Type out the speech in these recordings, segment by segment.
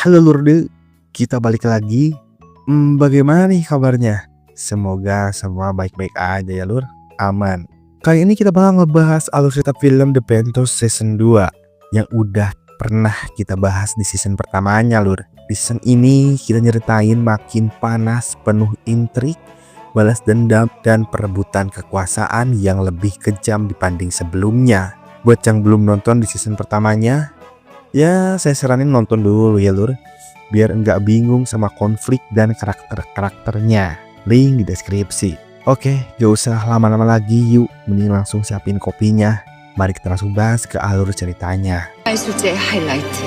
Halo Lurde, kita balik lagi. Bagaimana nih kabarnya? Semoga semua baik-baik aja ya Lur, aman. Kali ini kita bakal ngebahas alur cerita film The Pentos Season 2 yang udah pernah kita bahas di season pertamanya Lur. Di season ini kita nyeritain makin panas, penuh intrik, balas dendam, dan perebutan kekuasaan yang lebih kejam dibanding sebelumnya. Buat yang belum nonton di season pertamanya, ya saya saranin nonton dulu ya Lur, biar enggak bingung sama konflik dan karakter-karakternya. Link di deskripsi. Oke, gak usah lama-lama lagi, yuk mending langsung siapin kopinya. Mari kita langsung bahas ke alur ceritanya. 술제의 하이라이트.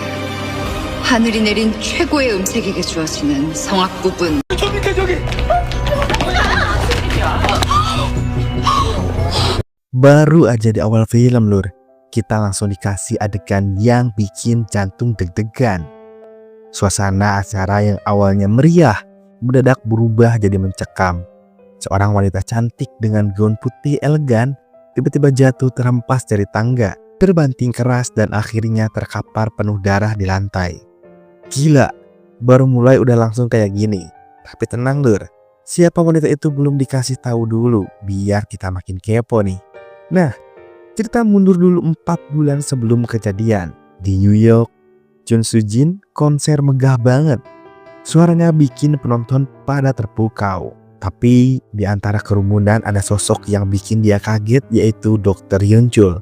하늘이 내린 최고의 음색에게 주어지는 성악 부분. Baru aja di awal film Lur, kita langsung dikasih adegan yang bikin jantung deg-degan. Suasana acara yang awalnya meriah mendadak berubah jadi mencekam. Seorang wanita cantik dengan gaun putih elegan tiba-tiba jatuh terhempas dari tangga, terbanting keras dan akhirnya terkapar penuh darah di lantai. Gila, baru mulai udah langsung kayak gini. Tapi tenang Lur, siapa wanita itu belum dikasih tahu dulu, biar kita makin kepo nih. Nah, cerita mundur dulu 4 bulan sebelum kejadian. Di New York, Jun Soo Jin konser megah banget. Suaranya bikin penonton pada terpukau. Tapi di antara kerumunan ada sosok yang bikin dia kaget, yaitu Dr. Hyun Chul,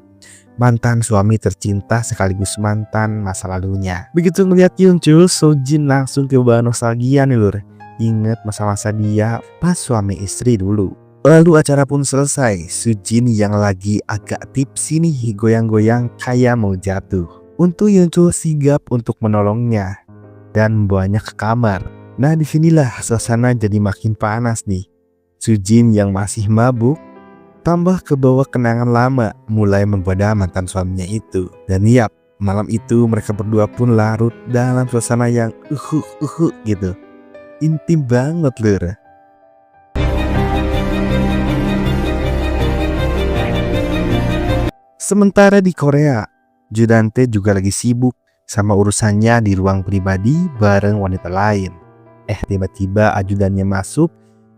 mantan suami tercinta sekaligus mantan masa lalunya. Begitu ngeliat Hyun Chul, Soo Jin langsung kebawa nostalgia nih Lur. Ingat masa-masa dia pas suami istri dulu. Lalu acara pun selesai. Soo Jin yang lagi agak tipsi nih goyang-goyang kayak mau jatuh. Untuk Hyun Chul sigap untuk menolongnya dan membawanya ke kamar. Nah disinilah suasana jadi makin panas nih. Soo Jin yang masih mabuk tambah kebawa kenangan lama, mulai menggoda mantan suaminya itu. Dan yap, malam itu mereka berdua pun larut dalam suasana yang gitu. Intim banget Lur. Sementara di Korea, Judante juga lagi sibuk sama urusannya di ruang pribadi bareng wanita lain. Tiba-tiba ajudannya masuk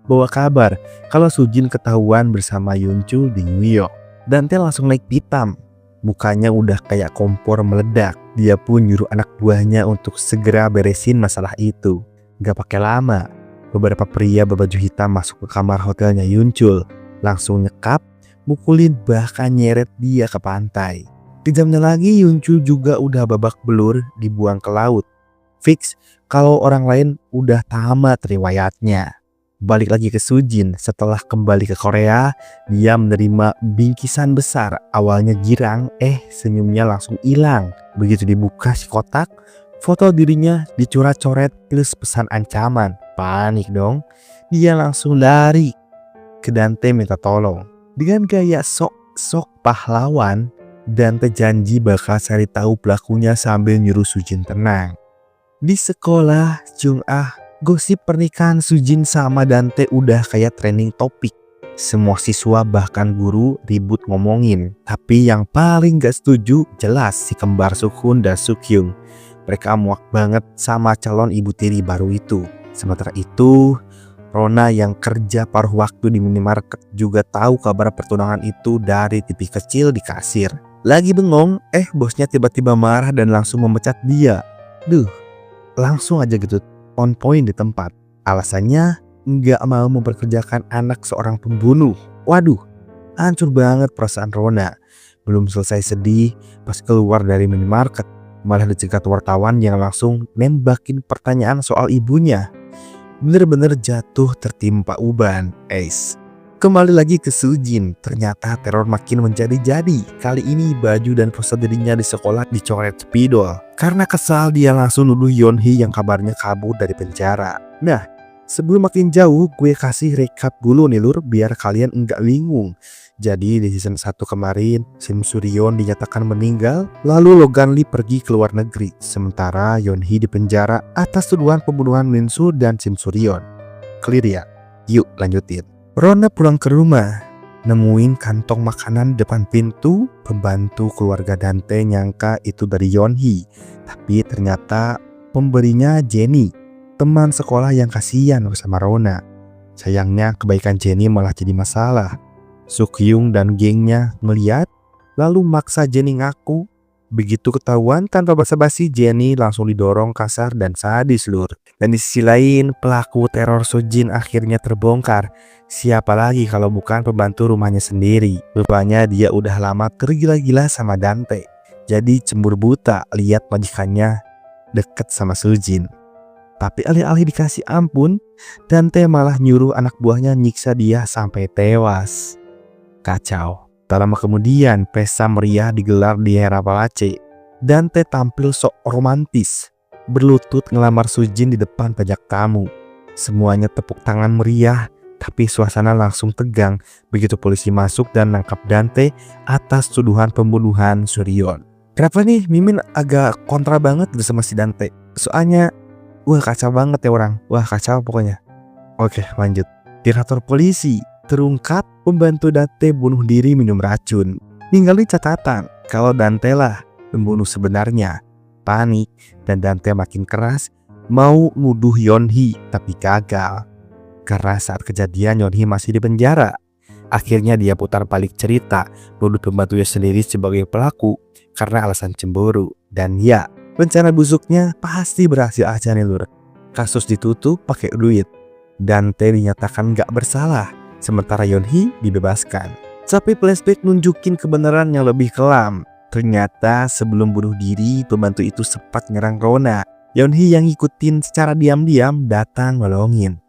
bawa kabar kalau Soo Jin ketahuan bersama Hyun Chul di New York. Dante langsung naik pitam, mukanya udah kayak kompor meledak. Dia pun nyuruh anak buahnya untuk segera beresin masalah itu. Gak pakai lama, beberapa pria berbaju hitam masuk ke kamar hotelnya Hyun Chul, langsung nyekap, mukulin bahkan nyeret dia ke pantai. Kejamnya lagi Hyun Chul juga udah babak belur dibuang ke laut. Fix kalau orang lain udah tamat riwayatnya. Balik lagi ke Soo Jin, setelah kembali ke Korea, dia menerima bingkisan besar. Awalnya girang, senyumnya langsung hilang. Begitu dibuka si kotak, foto dirinya dicoret-coret plus pesan ancaman. Panik dong, dia langsung lari ke Dante minta tolong. Dengan gaya sok-sok pahlawan, Dante janji bakal cari tahu pelakunya sambil nyuruh Soo Jin tenang. Di sekolah, gosip pernikahan Soo Jin sama Dante udah kayak trending topik. Semua siswa bahkan guru ribut ngomongin. Tapi yang paling gak setuju jelas si kembar Sukun dan Sukyung. Mereka muak banget sama calon ibu tiri baru itu. Sementara itu, Rona yang kerja paruh waktu di minimarket juga tahu kabar pertunangan itu dari TV kecil di kasir. Lagi bengong, bosnya tiba-tiba marah dan langsung memecat dia. Langsung aja gitu, on point di tempat. Alasannya nggak mau memperkerjakan anak seorang pembunuh. Waduh, hancur banget perasaan Rona. Belum selesai sedih, pas keluar dari minimarket, malah dicegat wartawan yang langsung nembakin pertanyaan soal ibunya. Bener-bener jatuh tertimpa uban. Kembali lagi ke Soo Jin, ternyata teror makin menjadi-jadi. Kali ini baju dan pose dirinya di sekolah dicoret spidol. Karena kesal dia langsung nuduh Yeon Hee yang kabarnya kabur dari penjara. Nah, sebelum makin jauh gue kasih recap dulu nih Lur, biar kalian enggak bingung. Jadi di season 1 kemarin, Sim Suryeon dinyatakan meninggal, lalu Logan Lee pergi ke luar negeri. Sementara Yeon Hee dipenjara atas tuduhan pembunuhan Min Soo dan Sim Suryeon. Clear ya? Yuk lanjutin. Rona pulang ke rumah, nemuin kantong makanan depan pintu. Pembantu keluarga Dante nyangka itu dari Yeon Hee, tapi ternyata Pemberinya Jenny, teman sekolah yang kasihan bersama Rona. Sayangnya kebaikan Jenny malah jadi masalah. Sukyung dan gengnya melihat lalu maksa Jenny ngaku. Begitu ketahuan tanpa basa-basi, Jenny langsung didorong kasar dan sadis lur. Dan di sisi lain, pelaku teror Sojin akhirnya terbongkar. Siapa lagi kalau bukan pembantu rumahnya sendiri. Rupanya dia udah lama tergila-gila sama Dante. Jadi cemburu buta lihat majikannya deket sama Sojin. Tapi alih-alih dikasih ampun, Dante malah nyuruh anak buahnya nyiksa dia sampai tewas. Kacau. Tak lama kemudian, pesta meriah digelar di Hera Palace. Dante tampil sok romantis, berlutut ngelamar Sojin di depan banyak tamu. Semuanya tepuk tangan meriah, tapi suasana langsung tegang begitu polisi masuk dan nangkap Dante atas tuduhan pembunuhan Suryon. Kenapa nih Mimin agak kontra banget gitu sama si Dante? Soalnya, wah kacau banget ya orang. Wah kacau pokoknya. Oke lanjut. Di kantor polisi, terungkap pembantu Dante bunuh diri minum racun. Ninggalin catatan kalau Dante lah pembunuh sebenarnya. Panik dan Dante makin keras mau nuduh Yonhee tapi gagal. Karena saat kejadian Yonhee masih di penjara. Akhirnya dia putar balik cerita, nuduh pembantunya sendiri sebagai pelaku karena alasan cemburu. Dan ya, rencana busuknya pasti berhasil aja nih lur. Kasus ditutup pakai duit. Dante dinyatakan gak bersalah, sementara Yonhee dibebaskan. Tapi flashback nunjukin kebenaran yang lebih kelam. Ternyata sebelum bunuh diri, pembantu itu sempat nyerang Rona. Yonhee yang ngikutin secara diam-diam datang nolongin.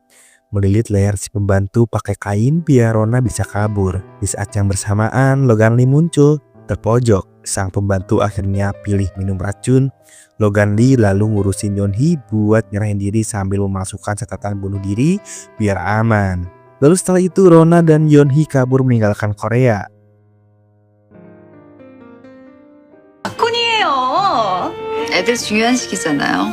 Melilit leher si pembantu pakai kain biar Rona bisa kabur. Di saat yang bersamaan, Logan Lee muncul terpojok. Sang pembantu akhirnya pilih minum racun. Logan Lee lalu ngurusin Yonhee buat nyerahin diri sambil memasukkan catatan bunuh diri biar aman. Lalu setelah itu Rona dan Yonhee kabur meninggalkan Korea. 꾼이에요. 애들 중요한 시기잖아요.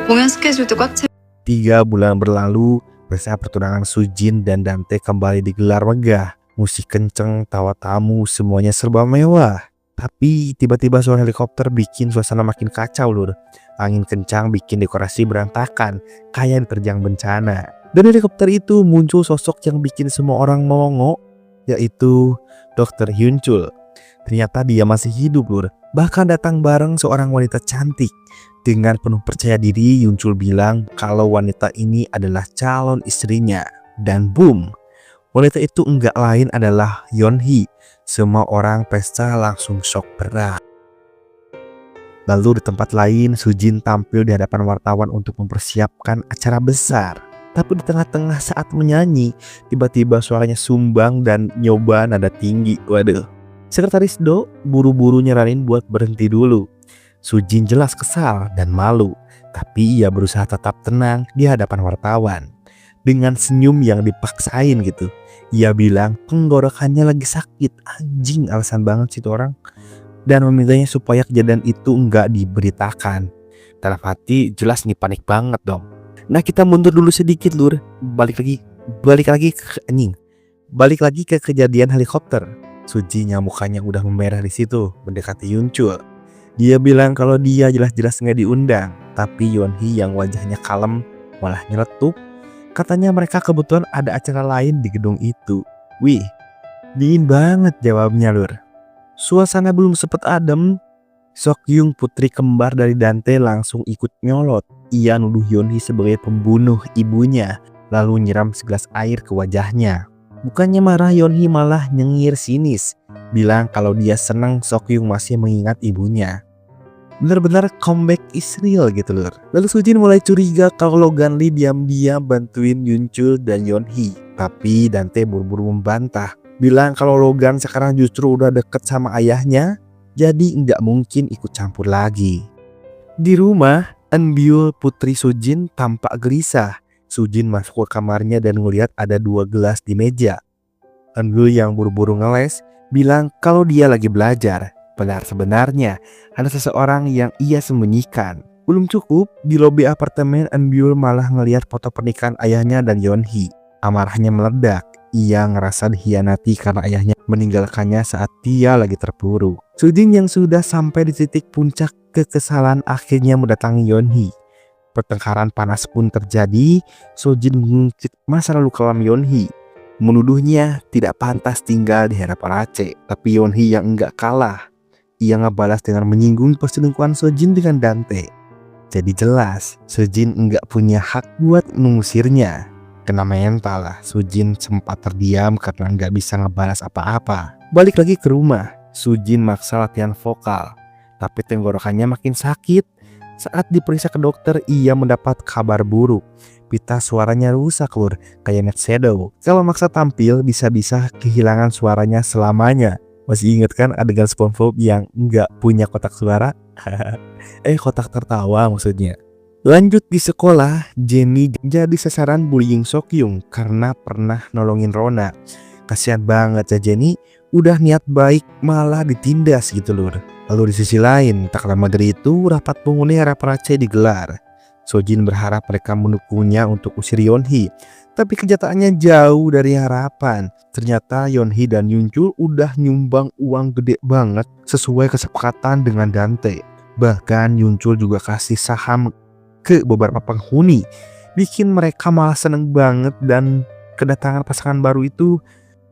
공연 스케줄도 꽉 차. 3 bulan berlalu, pesta pertunangan Sujin dan Dante kembali digelar megah. Musik kenceng, tawa tamu, semuanya serba mewah. Tapi tiba-tiba suara helikopter bikin suasana makin kacau lur. Angin kencang bikin dekorasi berantakan, kayak diterjang bencana. Dan helikopter itu muncul sosok yang bikin semua orang melongo, yaitu Dr. Hyunchul. Ternyata dia masih hidup lur. Bahkan datang bareng seorang wanita cantik. Dengan penuh percaya diri, Hyunchul bilang kalau wanita ini adalah calon istrinya. Dan boom, wanita itu enggak lain adalah Yonhee. Semua orang pesta langsung shock berat. Lalu di tempat lain, Sujin tampil di hadapan wartawan untuk mempersiapkan acara besar. Tapi di tengah-tengah saat menyanyi, tiba-tiba suaranya sumbang dan nyoba nada tinggi. Waduh. Sekretaris Do buru-buru nyaranin buat berhenti dulu. Sujin jelas kesal dan malu, tapi ia berusaha tetap tenang di hadapan wartawan. Dengan senyum yang dipaksain gitu. Ia bilang tenggorokannya lagi sakit. Anjing, alasan banget sih itu orang. Dan memintanya supaya kejadian itu enggak diberitakan. Dalam hati jelas nih panik banget dong. Nah kita mundur dulu sedikit lur. Balik lagi ke kejadian helikopter. Sujin yang mukanya udah memerah di situ mendekati Hyunchul. Dia bilang kalau dia jelas-jelas nggak diundang. Tapi Yonhee yang wajahnya kalem malah nyeletuk. Katanya mereka kebetulan ada acara lain di gedung itu. Wih, dingin banget jawabnya lur. Suasana belum sempet adem. Sokyung, putri kembar dari Dante, langsung ikut nyolot. Ia nuduh Yonhee sebagai pembunuh ibunya, lalu nyiram segelas air ke wajahnya. Bukannya marah, Yonhee malah nyengir sinis, bilang kalau dia senang Sokyung masih mengingat ibunya. Benar-benar comeback is real gitu lur. Lalu Sujin mulai curiga kalau Logan Lee diam-diam bantuin Hyunchul dan Yonhee. Tapi Dante buru-buru membantah, bilang kalau Logan sekarang justru udah deket sama ayahnya, jadi nggak mungkin ikut campur lagi. Di rumah, Eunbyul, putri Sujin, tampak gelisah. Sujin masuk ke kamarnya dan ngeliat ada 2 gelas di meja. Eunbyul yang buru-buru ngeles bilang kalau dia lagi belajar. Padahal sebenarnya ada seseorang yang ia sembunyikan. Belum cukup, di lobi apartemen Eunbyul malah ngelihat foto pernikahan ayahnya dan Yonhee. Amarahnya meledak. Ia ngerasa dikhianati karena ayahnya meninggalkannya saat dia lagi terburu. Sujin yang sudah sampai di titik puncak kekesalan akhirnya mendatangi Yonhee. Pertengkaran panas pun terjadi. Sojin mengungkit masa lalu kelam Yeonhee, menuduhnya tidak pantas tinggal di hadapan Rache. Tapi Yeonhee yang enggak kalah, ia ngebalas dengan menyinggung perselingkuhan Sojin dengan Dante. Jadi jelas Sojin enggak punya hak buat mengusirnya. Kena mental lah, Sojin sempat terdiam karena enggak bisa ngebalas apa-apa. Balik lagi ke rumah, Sojin maksa latihan vokal, tapi tenggorokannya makin sakit. Saat diperiksa ke dokter, ia mendapat kabar buruk. Pita suaranya rusak lur, kayak Net Shadow. Kalau maksa tampil, bisa-bisa kehilangan suaranya selamanya. Masih inget kan adegan SpongeBob yang nggak punya kotak suara? Kotak tertawa maksudnya. Lanjut di sekolah, Jennie jadi sasaran bullying Sokyung karena pernah nolongin Rona. Kasihan banget ya Jennie, udah niat baik malah ditindas gitu lur. Lalu di sisi lain, tak lama dari itu rapat penghuni harapan Rache digelar. Sojin berharap mereka mendukungnya untuk usir Yeonhee, tapi kenyataannya jauh dari harapan. Ternyata Yeonhee dan Yunchul udah nyumbang uang gede banget sesuai kesepakatan dengan Dante. Bahkan Yunchul juga kasih saham ke beberapa penghuni, bikin mereka malah seneng banget. Dan kedatangan pasangan baru itu,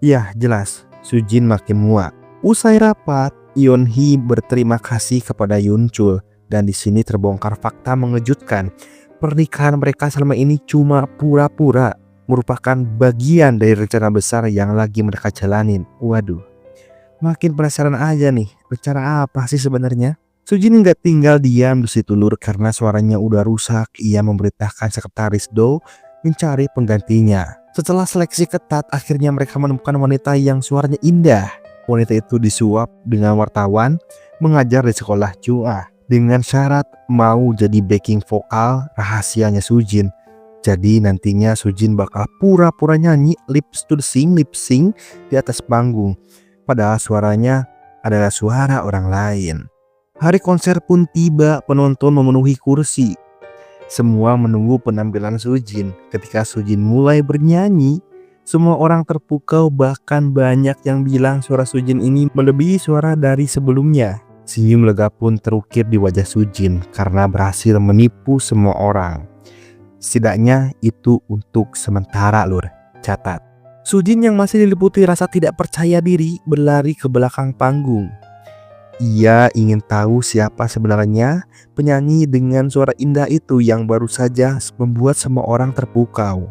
ya jelas Sojin makin muak. Usai rapat, Yeonhee berterima kasih kepada Yunchul. Dan di sini terbongkar fakta mengejutkan. Pernikahan mereka selama ini cuma pura-pura, merupakan bagian dari rencana besar yang lagi mereka jalanin. Waduh, makin penasaran aja nih, rencana apa sih sebenarnya? Sojin nggak tinggal diam di situ lur, karena suaranya udah rusak. Ia memerintahkan sekretaris Do mencari penggantinya. Setelah seleksi ketat, akhirnya mereka menemukan wanita yang suaranya indah. Wanita itu disuap dengan wartawan mengajar di sekolah Chua dengan syarat mau jadi backing vokal rahasianya Sujin. Jadi nantinya Sujin bakal pura-pura nyanyi lip sync di atas panggung, padahal suaranya adalah suara orang lain. Hari konser pun tiba, penonton memenuhi kursi. Semua menunggu penampilan Sujin. Ketika Sujin mulai bernyanyi, semua orang terpukau, bahkan banyak yang bilang suara Sujin ini melebihi suara dari sebelumnya. Senyum lega pun terukir di wajah Sujin karena berhasil menipu semua orang. Setidaknya itu untuk sementara lur. Catat, Sujin yang masih diliputi rasa tidak percaya diri berlari ke belakang panggung. Ia ingin tahu siapa sebenarnya penyanyi dengan suara indah itu yang baru saja membuat semua orang terpukau.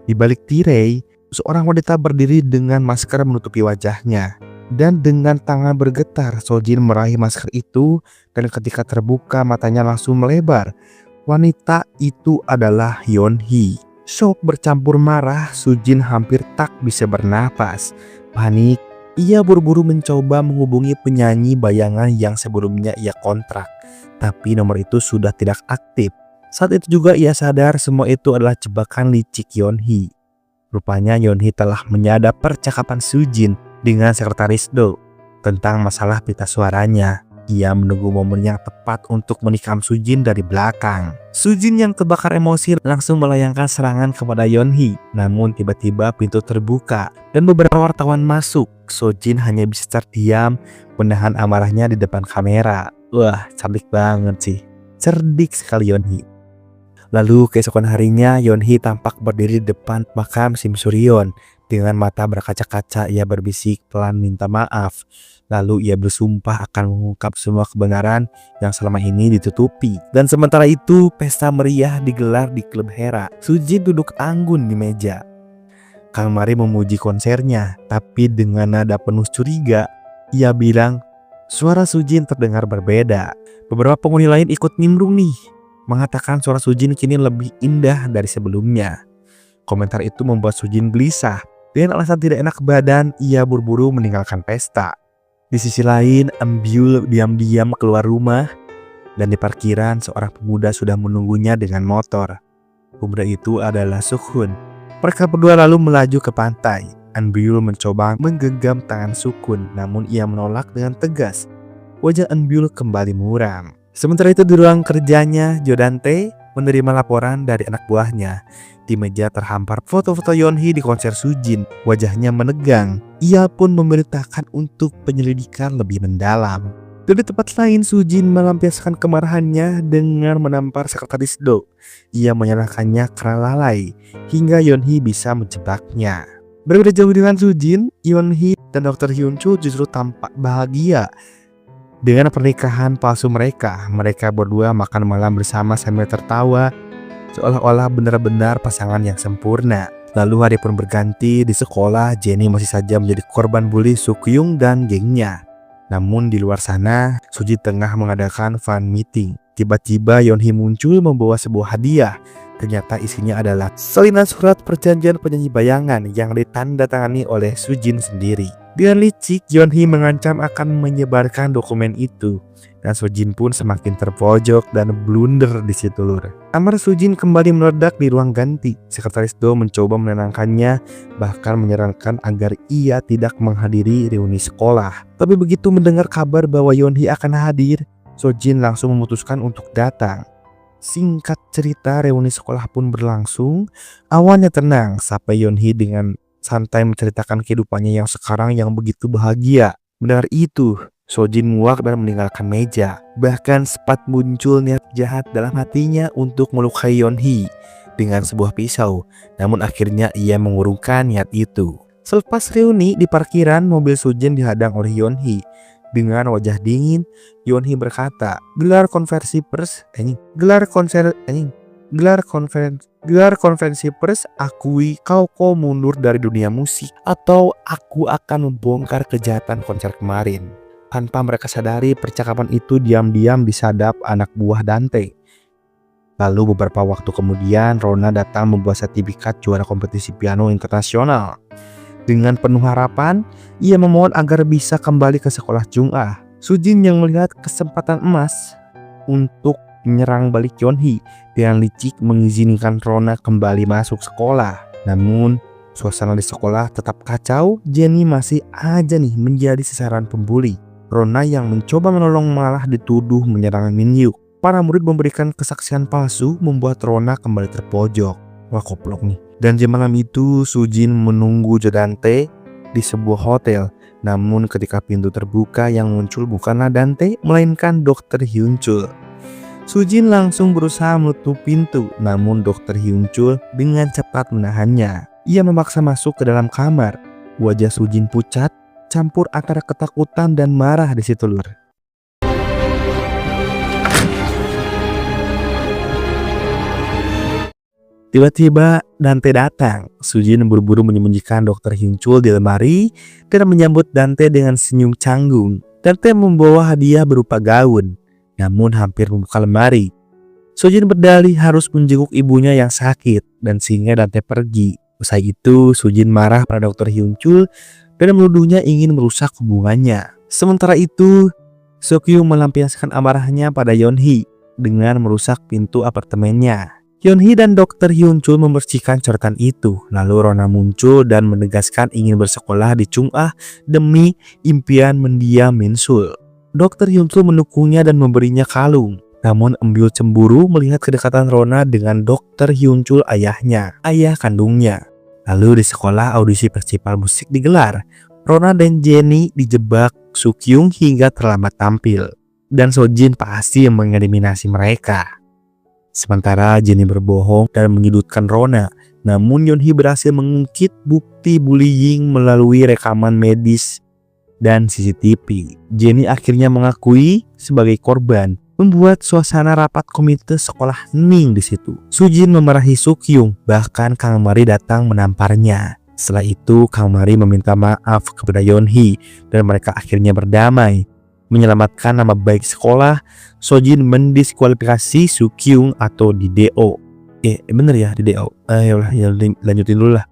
Di balik tirai, seorang wanita berdiri dengan masker menutupi wajahnya. Dan dengan tangan bergetar, Sojin meraih masker itu, dan ketika terbuka matanya langsung melebar. Wanita itu adalah Yeonhee. Shock bercampur marah, Sujin hampir tak bisa bernapas. Panik, ia buru-buru mencoba menghubungi penyanyi bayangan yang sebelumnya ia kontrak. Tapi nomor itu sudah tidak aktif. Saat itu juga ia sadar semua itu adalah jebakan licik Yeonhee. Rupanya Yeonhee telah menyadap percakapan Sujin dengan sekretaris Do tentang masalah pita suaranya. Ia menunggu momen yang tepat untuk menikam Sujin dari belakang. Sujin yang terbakar emosi langsung melayangkan serangan kepada Yeonhee. Namun tiba-tiba pintu terbuka dan beberapa wartawan masuk. Sujin hanya bisa terdiam menahan amarahnya di depan kamera. Wah, cantik banget sih. Cerdik sekali Yeonhee. Lalu keesokan harinya Yeonhee tampak berdiri di depan makam Sim Suryeon. Dengan mata berkaca-kaca ia berbisik pelan minta maaf. Lalu ia bersumpah akan mengungkap semua kebenaran yang selama ini ditutupi. Dan sementara itu pesta meriah digelar di klub Hera. Sujin duduk anggun di meja. Kang Mari memuji konsernya, tapi dengan nada penuh curiga. Ia bilang suara Sujin terdengar berbeda. Beberapa penghuni lain ikut nimbrung nih, mengatakan suara Sujin kini lebih indah dari sebelumnya. Komentar itu membuat Sujin gelisah. Dengan alasan tidak enak badan, ia buru-buru meninggalkan pesta. Di sisi lain, Eunbyul diam-diam keluar rumah, dan di parkiran seorang pemuda sudah menunggunya dengan motor. Pemuda itu adalah Sukhun. Mereka berdua lalu melaju ke pantai. Eunbyul mencoba menggenggam tangan Sukhun, namun ia menolak dengan tegas. Wajah Eunbyul kembali muram. Sementara itu di ruang kerjanya, Jo Dante menerima laporan dari anak buahnya. Di meja terhampar foto-foto Yeonhee di konser Sujin. Wajahnya menegang. Ia pun memerintahkan untuk penyelidikan lebih mendalam. Dan di tempat lain, Sujin melampiaskan kemarahannya dengan menampar sekretaris Do. Ia menyalahkannya karena lalai, hingga Yeonhee bisa menjebaknya. Berbeda jauh dengan Sujin, Yeonhee dan Dr. Hyunchul justru tampak bahagia dengan pernikahan palsu mereka. Mereka berdua makan malam bersama sambil tertawa, seolah-olah benar-benar pasangan yang sempurna. Lalu hari pun berganti. Di sekolah, Jennie masih saja menjadi korban bully Sukhyung dan gengnya. Namun di luar sana, Sujin tengah mengadakan fan meeting. Tiba-tiba Yeonhee muncul membawa sebuah hadiah. Ternyata isinya adalah salinan surat perjanjian penyanyi bayangan yang ditandatangani oleh Sujin sendiri. Dengan licik, Yeonhee mengancam akan menyebarkan dokumen itu. Dan Sujin pun semakin terpojok dan blunder di situ, lur. Amar Sujin kembali meledak di ruang ganti. Sekretaris Do mencoba menenangkannya, bahkan menyarankan agar ia tidak menghadiri reuni sekolah. Tapi begitu mendengar kabar bahwa Yeonhee akan hadir, Sujin langsung memutuskan untuk datang. Singkat cerita, reuni sekolah pun berlangsung. Awalnya tenang sampai Yeonhee dengan santai menceritakan kehidupannya yang sekarang yang begitu bahagia. Mendengar itu, Sojin muak dan meninggalkan meja. Bahkan sempat muncul niat jahat dalam hatinya untuk melukai Yeonhee dengan sebuah pisau. Namun akhirnya ia mengurungkan niat itu. Selepas reuni di parkiran, mobil Sojin dihadang oleh Yeonhee. Dengan wajah dingin, Yeonhee berkata, gelar konferensi pers akui kau mundur dari dunia musik, atau aku akan membongkar kejahatan konser kemarin. Tanpa mereka sadari, percakapan itu diam-diam disadap anak buah Dante. Lalu beberapa waktu kemudian, Rona datang membawa sertifikat juara kompetisi piano internasional. Dengan penuh harapan, ia memohon agar bisa kembali ke sekolah Jungah. Sujin yang melihat kesempatan emas untuk menyerang balik Yeonhee dengan licik mengizinkan Rona kembali masuk sekolah. Namun, suasana di sekolah tetap kacau. Jennie masih aja menjadi sasaran pembuli. Rona yang mencoba menolong malah dituduh menyerang Minhyuk. Para murid memberikan kesaksian palsu membuat Rona kembali terpojok. Wah, koplok nih. Dan di malam itu Sujin menunggu Dante di sebuah hotel. Namun ketika pintu terbuka, yang muncul bukanlah Dante melainkan Dr. Hyunchul. Sujin langsung berusaha menutup pintu, namun Dr. Hyunchul dengan cepat menahannya. Ia memaksa masuk ke dalam kamar. Wajah Sujin pucat, campur antara ketakutan dan marah di situ, lur. Tiba-tiba Dante datang. Sujin buru-buru menyembunyikan Dr. Hyunchul di lemari dan menyambut Dante dengan senyum canggung. Dante membawa hadiah berupa gaun, namun hampir membuka lemari. Sujin berdalih harus menjenguk ibunya yang sakit, dan sehingga Dante pergi. Usai itu, Sujin marah pada Dr. Hyunchul dan menuduhnya ingin merusak hubungannya. Sementara itu, Sukhyung melampiaskan amarahnya pada Yeonhee dengan merusak pintu apartemennya. Yeonhee dan Dr. Hyunchul membersihkan coretan itu. Lalu Rona muncul dan menegaskan ingin bersekolah di Jungah demi impian mendiam Minsul. Dr. Hyunchul mendukungnya dan memberinya kalung. Namun Embyul cemburu melihat kedekatan Rona dengan Dr. Hyunchul, ayahnya, ayah kandungnya. Lalu di sekolah audisi festival musik digelar. Rona dan Jennie dijebak Sukhyung hingga terlambat tampil. Dan Sojin pasti yang mengeliminasi mereka. Sementara Jennie berbohong dan menyudutkan Rona. Namun Yeonhee berhasil mengungkit bukti bullying melalui rekaman medis dan CCTV. Jennie akhirnya mengakui sebagai korban, membuat suasana rapat komite sekolah hening di situ. Sujin memarahi Sukhyung, bahkan Kang Mari datang menamparnya. Setelah itu Kang Mari meminta maaf kepada Yeonhee dan mereka akhirnya berdamai. Menyelamatkan nama baik sekolah, Sojin mendiskualifikasi Sukhyung atau di DO. Bener ya, di DO. Lanjutin dulu lah.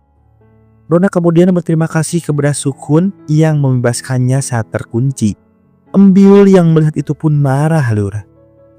Rona kemudian berterima kasih kepada Sukhyung yang membebaskannya saat terkunci. Embyul yang melihat itu pun marah, lur.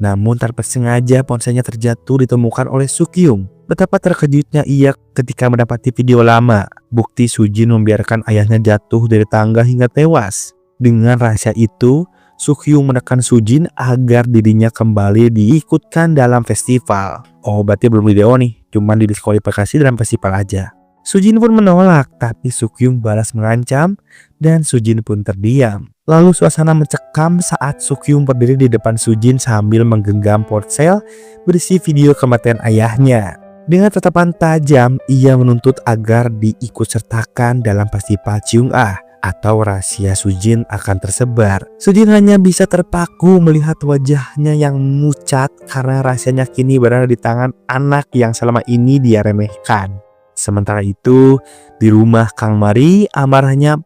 Namun tanpa sengaja ponselnya terjatuh ditemukan oleh Sukhyung. Betapa terkejutnya ia ketika mendapati video lama. Bukti Sujin membiarkan ayahnya jatuh dari tangga hingga tewas. Dengan rahasia itu, Sukhyung menekan Sujin agar dirinya kembali diikutkan dalam festival. Oh, berarti belum di DO nih, cuman didiskualifikasi dalam festival aja. Sujin pun menolak, tapi Sukyung balas mengancam dan Sujin pun terdiam. Lalu suasana mencekam saat Sukyung berdiri di depan Sujin sambil menggenggam ponsel berisi video kematian ayahnya. Dengan tatapan tajam, ia menuntut agar diikutsertakan dalam festival Cheung-ah atau rahasia Sujin akan tersebar. Sujin hanya bisa terpaku melihat wajahnya yang mucat karena rahasianya kini berada di tangan anak yang selama ini dia remehkan. Sementara itu, di rumah Kang Mari, amarahnya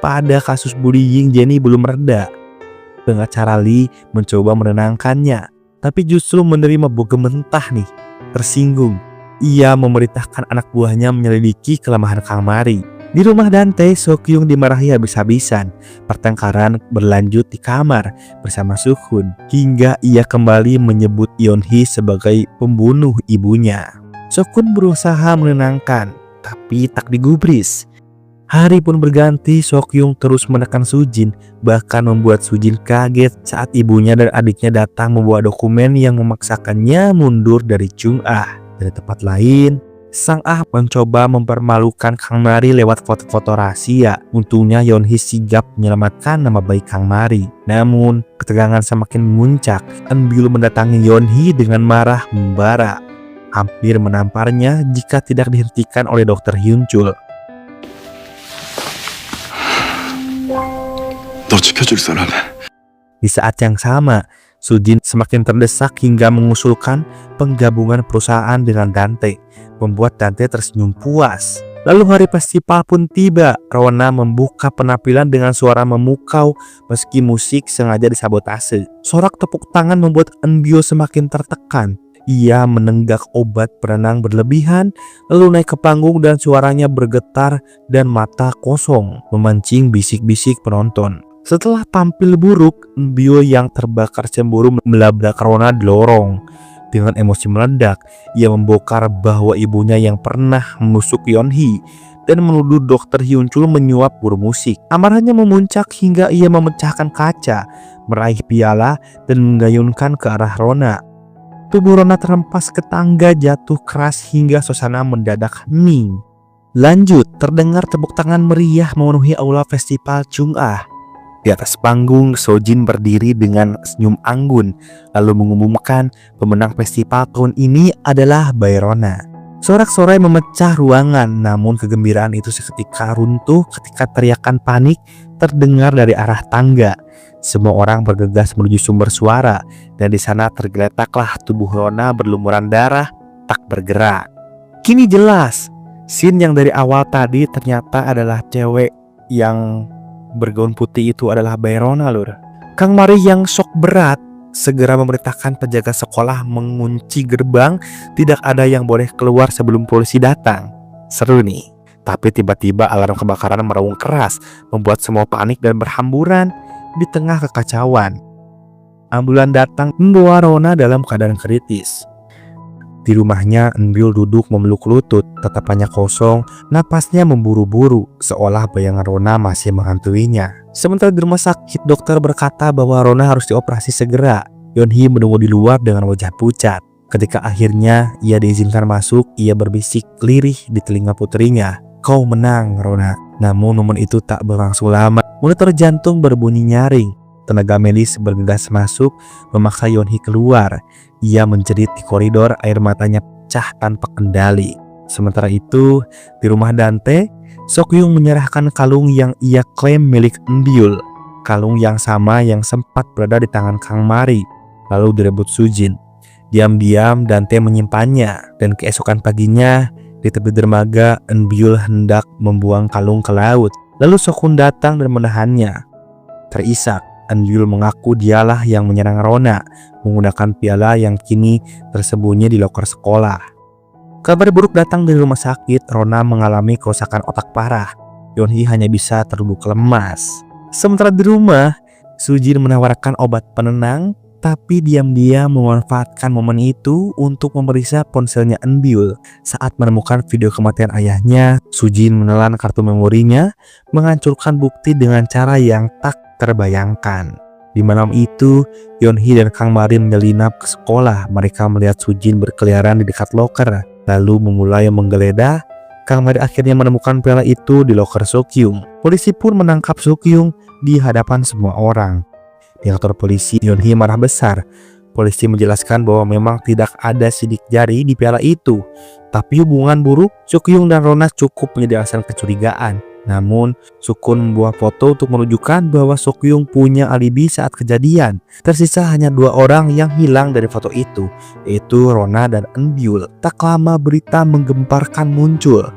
pada kasus bullying Jenny belum reda. Pengacara Lee mencoba menenangkannya, tapi justru menerima bogem mentah nih. Tersinggung, ia memerintahkan anak buahnya menyelidiki kelemahan Kang Mari. Di rumah Dante, Sokyung dimarahi habis-habisan. Pertengkaran berlanjut di kamar bersama Sukhun, hingga ia kembali menyebut Yeonhee sebagai pembunuh ibunya. Sokun berusaha menenangkan, tapi tak digubris. Hari pun berganti, Sokyung terus menekan Sujin, bahkan membuat Sujin kaget saat ibunya dan adiknya datang membawa dokumen yang memaksakannya mundur dari Cheung-ah. Dari tempat lain, Sang Ah mencoba mempermalukan Kang Mari lewat foto-foto rahasia. Untungnya Yeonhee sigap menyelamatkan nama baik Kang Mari. Namun, ketegangan semakin memuncak. Eunbyul mendatangi Yeonhee dengan marah membara, hampir menamparnya jika tidak dihentikan oleh Dr. Hyun-chul. 너 지켜줄 사람. Di saat yang sama, Sujin semakin terdesak hingga mengusulkan penggabungan perusahaan dengan Dante, membuat Dante tersenyum puas. Lalu hari festival pun tiba. Rona membuka penampilan dengan suara memukau meski musik sengaja disabotase. Sorak tepuk tangan membuat Eunbyul semakin tertekan. Ia menenggak obat penenang berlebihan, lalu naik ke panggung dan suaranya bergetar dan mata kosong, memancing bisik-bisik penonton. Setelah tampil buruk, Eunbyul yang terbakar cemburu melabrak Rona di lorong. Dengan emosi meledak, ia membongkar bahwa ibunya yang pernah menusuk Yeonhee dan menuduh Dr. Hyun-chul menyuap guru musik. Amarahnya memuncak hingga ia memecahkan kaca, meraih piala dan menggayunkan ke arah Rona. Tubuh Rona terhempas ke tangga, jatuh keras hingga suasana mendadak hening. Lanjut, terdengar tepuk tangan meriah memenuhi aula festival Cheung-ah. Di atas panggung, Sojin berdiri dengan senyum anggun, lalu mengumumkan pemenang festival tahun ini adalah Bayrona. Sorak-sorai memecah ruangan, namun kegembiraan itu seketika runtuh ketika teriakan panik terdengar dari arah tangga. Semua orang bergegas menuju sumber suara, dan di sana tergeletaklah tubuh Rona berlumuran darah, tak bergerak. Kini jelas, scene yang dari awal tadi ternyata adalah cewek yang bergaun putih itu adalah Bayrona lur. Kang Mari yang shock berat segera memerintahkan penjaga sekolah mengunci gerbang, tidak ada yang boleh keluar sebelum polisi datang. Seru nih. Tapi tiba-tiba alarm kebakaran meraung keras, membuat semua panik dan berhamburan di tengah kekacauan. Ambulan datang membawa Rona dalam keadaan kritis. Di rumahnya, Eunbyul duduk memeluk lutut, tatapannya kosong, napasnya memburu-buru, seolah bayangan Rona masih menghantuinya. Sementara di rumah sakit, dokter berkata bahwa Rona harus dioperasi segera. Yeonhee menunggu di luar dengan wajah pucat. Ketika akhirnya ia diizinkan masuk, ia berbisik lirih di telinga putrinya, "Kau menang, Rona." Namun momen itu tak berlangsung lama. Monitor jantung berbunyi nyaring. Tenaga medis bergegas masuk, memaksa Yeonhee keluar. Ia menjerit di koridor, air matanya pecah tanpa kendali. Sementara itu, di rumah Dante, Sokyung menyerahkan kalung yang ia klaim milik Eunbyul. Kalung yang sama yang sempat berada di tangan Kang Mari, lalu direbut Sujin. Diam-diam Dante menyimpannya, dan keesokan paginya di tepi dermaga Eunbyul hendak membuang kalung ke laut. Lalu Sokhun datang dan menahannya. Terisak, Eunbyul mengaku dialah yang menyerang Rona menggunakan piala yang kini tersembunyi di loker sekolah. Kabar buruk datang dari rumah sakit. Rona mengalami kerusakan otak parah. Yeonhee hanya bisa terduduk lemas. Sementara di rumah, Sujin menawarkan obat penenang, tapi diam-diam memanfaatkan momen itu untuk memeriksa ponselnya Eunbyul. Saat menemukan video kematian ayahnya, Sujin menelan kartu memorinya, menghancurkan bukti dengan cara yang tak terbayangkan. Di malam itu, Yeonhee dan Kang Mari menyelinap ke sekolah. Mereka melihat Sujin berkeliaran di dekat loker, lalu memulai menggeledah Kang Mari akhirnya menemukan piala itu di loker Sokyung. Polisi pun menangkap Sokyung di hadapan semua orang. Direktur polisi Yeonhee marah besar. Polisi menjelaskan bahwa memang tidak ada sidik jari di piala itu, tapi hubungan buruk Sokyung dan Rona cukup menjadi alasan kecurigaan. Namun, Sukun membuat foto untuk menunjukkan bahwa Sokyung punya alibi saat kejadian. Tersisa hanya 2 orang yang hilang dari foto itu, yaitu Rona dan Eunbyul. Tak lama berita menggemparkan muncul.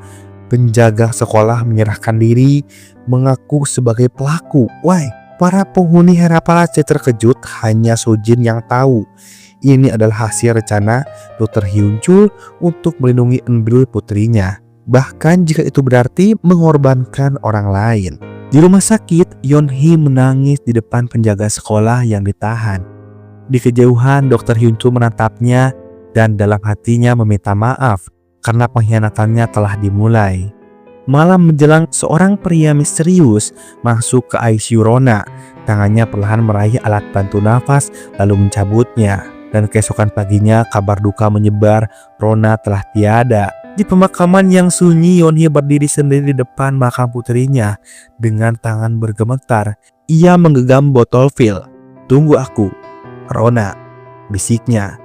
Penjaga sekolah menyerahkan diri, mengaku sebagai pelaku. Why? Para penghuni Hera Palace terkejut, hanya Sojin yang tahu. Ini adalah hasil rencana Dr. Hyunchul untuk melindungi Eunbyul putrinya. Bahkan jika itu berarti mengorbankan orang lain. Di rumah sakit, Yeonhee menangis di depan penjaga sekolah yang ditahan. Di kejauhan, Dr. Hyunchul menatapnya dan dalam hatinya meminta maaf karena pengkhianatannya telah dimulai. Malam menjelang, seorang pria misterius masuk ke ICU Rona. Tangannya perlahan meraih alat bantu nafas lalu mencabutnya. Dan keesokan paginya kabar duka menyebar, Rona telah tiada. Di pemakaman yang sunyi, Yeonhee berdiri sendiri di depan makam putrinya. Dengan tangan bergemetar, ia menggenggam botol pil. "Tunggu aku, Rona," bisiknya.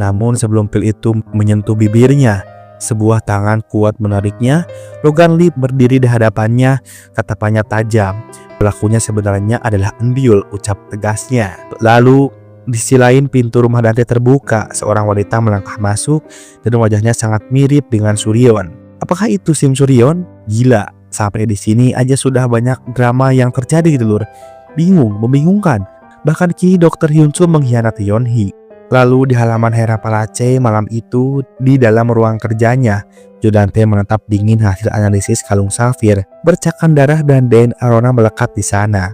Namun sebelum pil itu menyentuh bibirnya, sebuah tangan kuat menariknya. Logan Lee berdiri di hadapannya, tatapannya tajam. "Pelakunya sebenarnya adalah Eunbyul," ucap tegasnya. Lalu di sisi lain pintu rumah Dante terbuka. Seorang wanita melangkah masuk dan wajahnya sangat mirip dengan Suryeon. Apakah itu Sim Suryeon? Gila, sampai di sini aja sudah banyak drama yang terjadi gitu lur. Bingung, membingungkan. Bahkan kini Dr. Hyunchul mengkhianati Yeonhee. Lalu di halaman Hera Palace malam itu, di dalam ruang kerjanya, Jo Dante menatap dingin hasil analisis kalung safir. Bercakan darah dan DNA Rona melekat di sana.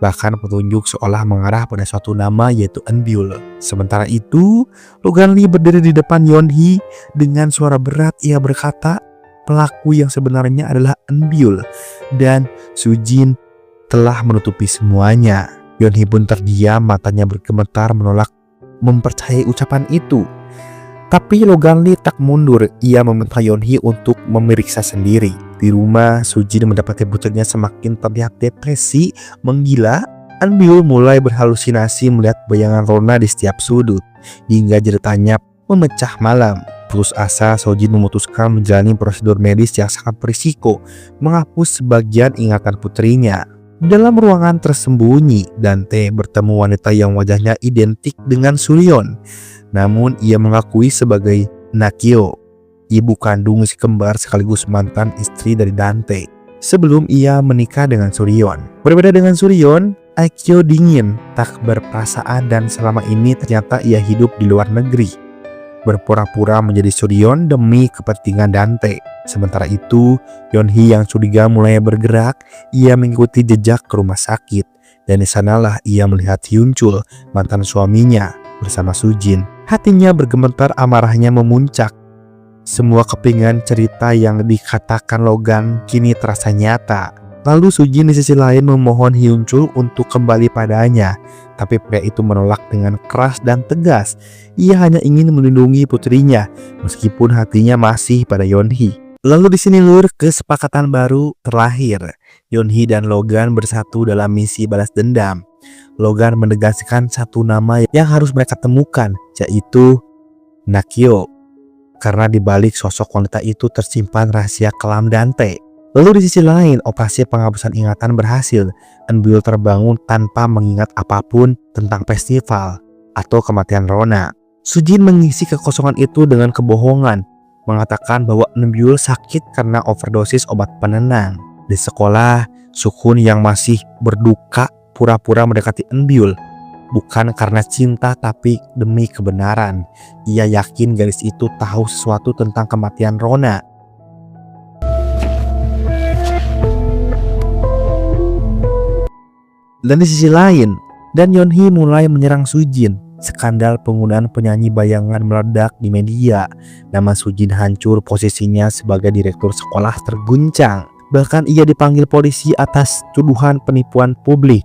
Bahkan petunjuk seolah mengarah pada suatu nama, yaitu Eunbyul. Sementara itu, Logan Lee berdiri di depan Yeonhee. Dengan suara berat ia berkata, pelaku yang sebenarnya adalah Eunbyul dan Sujin telah menutupi semuanya. Yeonhee pun terdiam, matanya bergemetar menolak mempercayai ucapan itu. Tapi Logan Lee tak mundur. Ia meminta Yeonhee untuk memeriksa sendiri. Di rumah, Sujin mendapati putrinya semakin terlihat depresi, menggila. Eunbyul mulai berhalusinasi melihat bayangan Rona di setiap sudut, hingga jeritanya memecah malam. Putus asa, Sojin memutuskan menjalani prosedur medis yang sangat berisiko, menghapus sebagian ingatan putrinya. Dalam ruangan tersembunyi, Dante bertemu wanita yang wajahnya identik dengan Suryeon. Namun ia mengakui sebagai Nakyo, ibu kandung si kembar sekaligus mantan istri dari Dante, sebelum ia menikah dengan Suryeon. Berbeda dengan Suryeon, Nakyo dingin, tak berperasaan, dan selama ini ternyata ia hidup di luar negeri, berpura-pura menjadi Suryeon demi kepentingan Dante. Sementara itu, Yeonhee yang curiga mulai bergerak. Ia mengikuti jejak ke rumah sakit, dan di sanalah ia melihat Hyunchul, mantan suaminya, bersama Sujin. Hatinya bergemetar, amarahnya memuncak. Semua kepingan cerita yang dikatakan Logan kini terasa nyata. Lalu Sujin di sisi lain memohon Hyunchul untuk kembali padanya, tapi pria itu menolak dengan keras dan tegas. Ia hanya ingin melindungi putrinya, meskipun hatinya masih pada Yeonhee. Lalu di sini lur, kesepakatan baru terlahir. Yeonhee dan Logan bersatu dalam misi balas dendam. Logan menegaskan satu nama yang harus mereka temukan, yaitu Nakyo, karena di balik sosok wanita itu tersimpan rahasia kelam Dante. Lalu di sisi lain, operasi penghapusan ingatan berhasil. Eunbyul terbangun tanpa mengingat apapun tentang festival atau kematian Rona. Sujin mengisi kekosongan itu dengan kebohongan, mengatakan bahwa Eunbyul sakit karena overdosis obat penenang. Di sekolah, Sukun yang masih berduka pura-pura mendekati Eunbyul, bukan karena cinta tapi demi kebenaran. Ia yakin gadis itu tahu sesuatu tentang kematian Rona. Dan di sisi lain, Yeonhee mulai menyerang Sujin. Skandal penggunaan penyanyi bayangan meledak di media. Nama Sujin hancur, posisinya sebagai direktur sekolah terguncang. Bahkan ia dipanggil polisi atas tuduhan penipuan publik.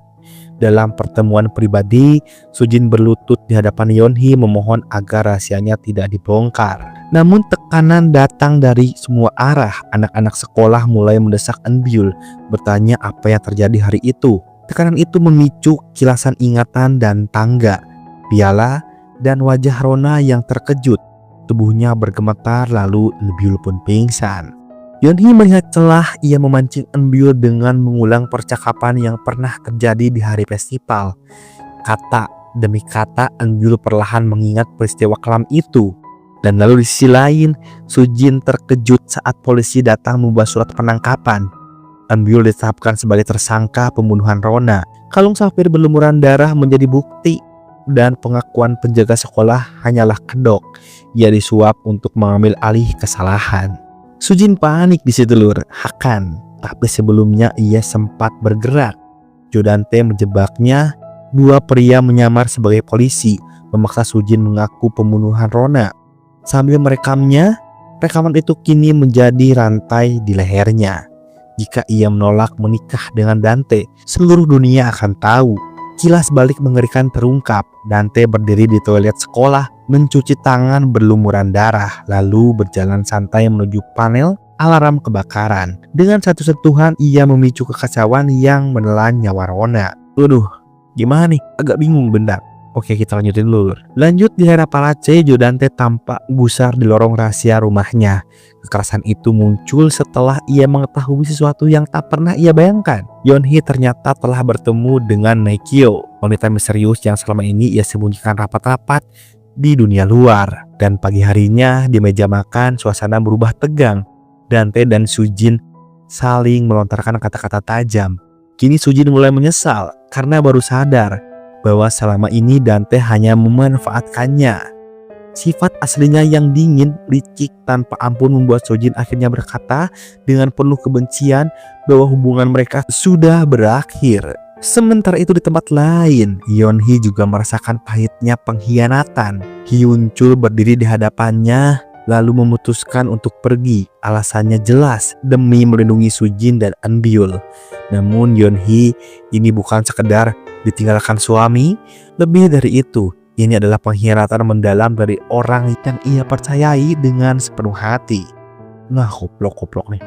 Dalam pertemuan pribadi, Sujin berlutut di hadapan Yeonhee memohon agar rahasianya tidak dibongkar. Namun tekanan datang dari semua arah. Anak-anak sekolah mulai mendesak Eun-byul, bertanya apa yang terjadi hari itu. Tekanan itu memicu kilasan ingatan dan tangga, piala, dan wajah Rona yang terkejut. Tubuhnya bergemetar lalu Eun-byul pun pingsan. Yeon-hee melihat celah, ia memancing Eun-byul dengan mengulang percakapan yang pernah terjadi di hari festival. Kata demi kata Eun-byul perlahan mengingat peristiwa kelam itu. Dan lalu di sisi lain, Soo-jin terkejut saat polisi datang membawa surat penangkapan. Eun-byul ditetapkan sebagai tersangka pembunuhan Rona. Kalung safir berlumuran darah menjadi bukti, dan pengakuan penjaga sekolah hanyalah kedok. Ia disuap untuk mengambil alih kesalahan. Soo-jin panik di situ lur, Hakan. Tapi sebelumnya ia sempat bergerak. Jo Dan-tae menjebaknya. Dua pria menyamar sebagai polisi, memaksa Soo-jin mengaku pembunuhan Rona. Sambil merekamnya, rekaman itu kini menjadi rantai di lehernya. Jika ia menolak menikah dengan Dante, seluruh dunia akan tahu. Kilas balik mengerikan terungkap. Dante berdiri di toilet sekolah, mencuci tangan berlumuran darah, lalu berjalan santai menuju panel alarm kebakaran. Dengan satu sentuhan, ia memicu kekacauan yang menelan nyawa Rona. Waduh, gimana nih? Agak bingung bentar. Oke, kita lanjutin dulu. Lanjut di daerah Palace, Jo Dan-tae tampak gusar di lorong rahasia rumahnya. Kekerasan itu muncul setelah ia mengetahui sesuatu yang tak pernah ia bayangkan. Yeon-hee ternyata telah bertemu dengan Naekyo, wanita misterius yang selama ini ia sembunyikan rapat-rapat di dunia luar. Dan pagi harinya di meja makan, suasana berubah tegang. Dante dan Soo-jin saling melontarkan kata-kata tajam. Kini Soo-jin mulai menyesal karena baru sadar bahwa selama ini Dante hanya memanfaatkannya. Sifat aslinya yang dingin, licik, tanpa ampun membuat Soo-jin akhirnya berkata dengan penuh kebencian bahwa hubungan mereka sudah berakhir. Sementara itu di tempat lain, Yeon-hee juga merasakan pahitnya pengkhianatan. Hyun-chul berdiri di hadapannya lalu memutuskan untuk pergi. Alasannya jelas, demi melindungi Soo-jin dan Eun-byul. Namun Yeon-hee ini bukan sekedar ditinggalkan suami, lebih dari itu, ini adalah pengkhianatan mendalam dari orang yang ia percayai dengan sepenuh hati. Nah, koplok nih.